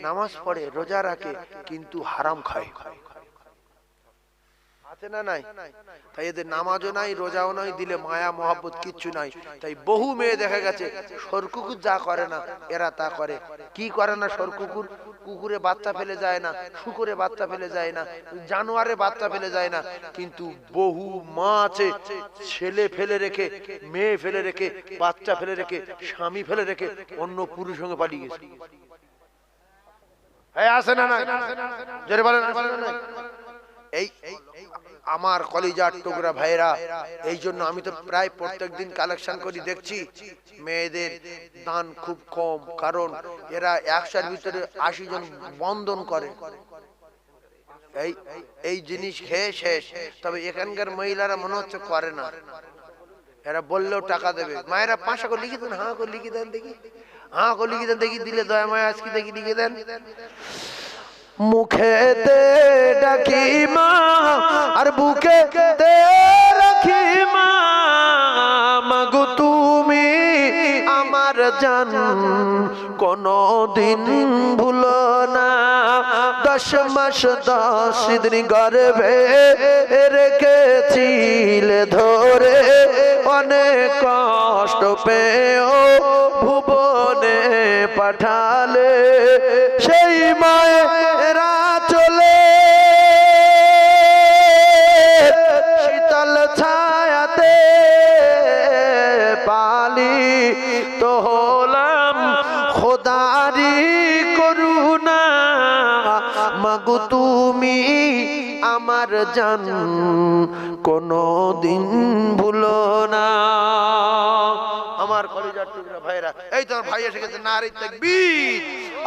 Speaker 1: নামাজ পড়ে, রোজা রাখে, কিন্তু হারাম খায়, আছে না নাই? তাই এদের নামাজও নাই, রোজাও নাই, দিলে মায়া মহব্বত কিচ্ছু নাই। তাই বহু মেয়ে দেখা গেছে সরকুকুর যা করে না এরা তা করে। কি করে না সরকুকুর? কুকুরে বাচ্চা ফেলে যায় না, শুকুরে বাচ্চা ফেলে যায় না, জানোয়ারে বাচ্চা ফেলে যায় না, কিন্তু বহু মা আছে ছেলে ফেলে রেখে, মেয়ে ফেলে রেখে, বাচ্চা ফেলে রেখে, স্বামী ফেলে রেখে অন্য পুরুষের সঙ্গে পালিয়ে গেছে। আছে না নাই? জোরে বলেন আছে না নাই? এই আমার কলিজার টুকরা ভাইরা, এই জন্য আমি তো প্রায় প্রত্যেকদিন কালেকশন করি, দেখছি মেয়েদের দান খুব কম, কারণ এরা 100-র ভিতরে 80 জন বন্ধন করে। এই এই জিনিস খেয়ে শেষ। তবে এখানকার মহিলারা মনে হচ্ছে করে না, এরা বললেও টাকা দেবে। মায়েরা 500 করে লিখে দেন, হ্যাঁ করে লিখে দেন দেখি, হ্যাঁ করে লিখে দেন দেখি, দিলে দয়া মায়া আজকে দেখি লিখে দেন। মুখেতে ডাকি মা আর বুকেতে রাখি মা, মাগো তুমি আমার জান, কোনদিন ভুলো না। 10 মাস 10 দিন গর্ভে রেখেছিলে ধরে, অনেক কষ্ট পেয়েও ভুবনে পাঠালে, সেই মায়েরা চলে শীতল ছায়াতে পালি তো হলাম খোদারি করুণা, মাগো তুমি আমার জান, কোনদিন ভুলো না। আমার কলিজার টুকরা ভাইরা, এই তো ভাই এসে গেছে, নারে তাকবীর,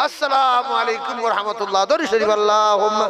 Speaker 1: আসসালামু আলাইকুম ওয়া রাহমাতুল্লাহ। দরুদ শরীফ আল্লাহুম্মা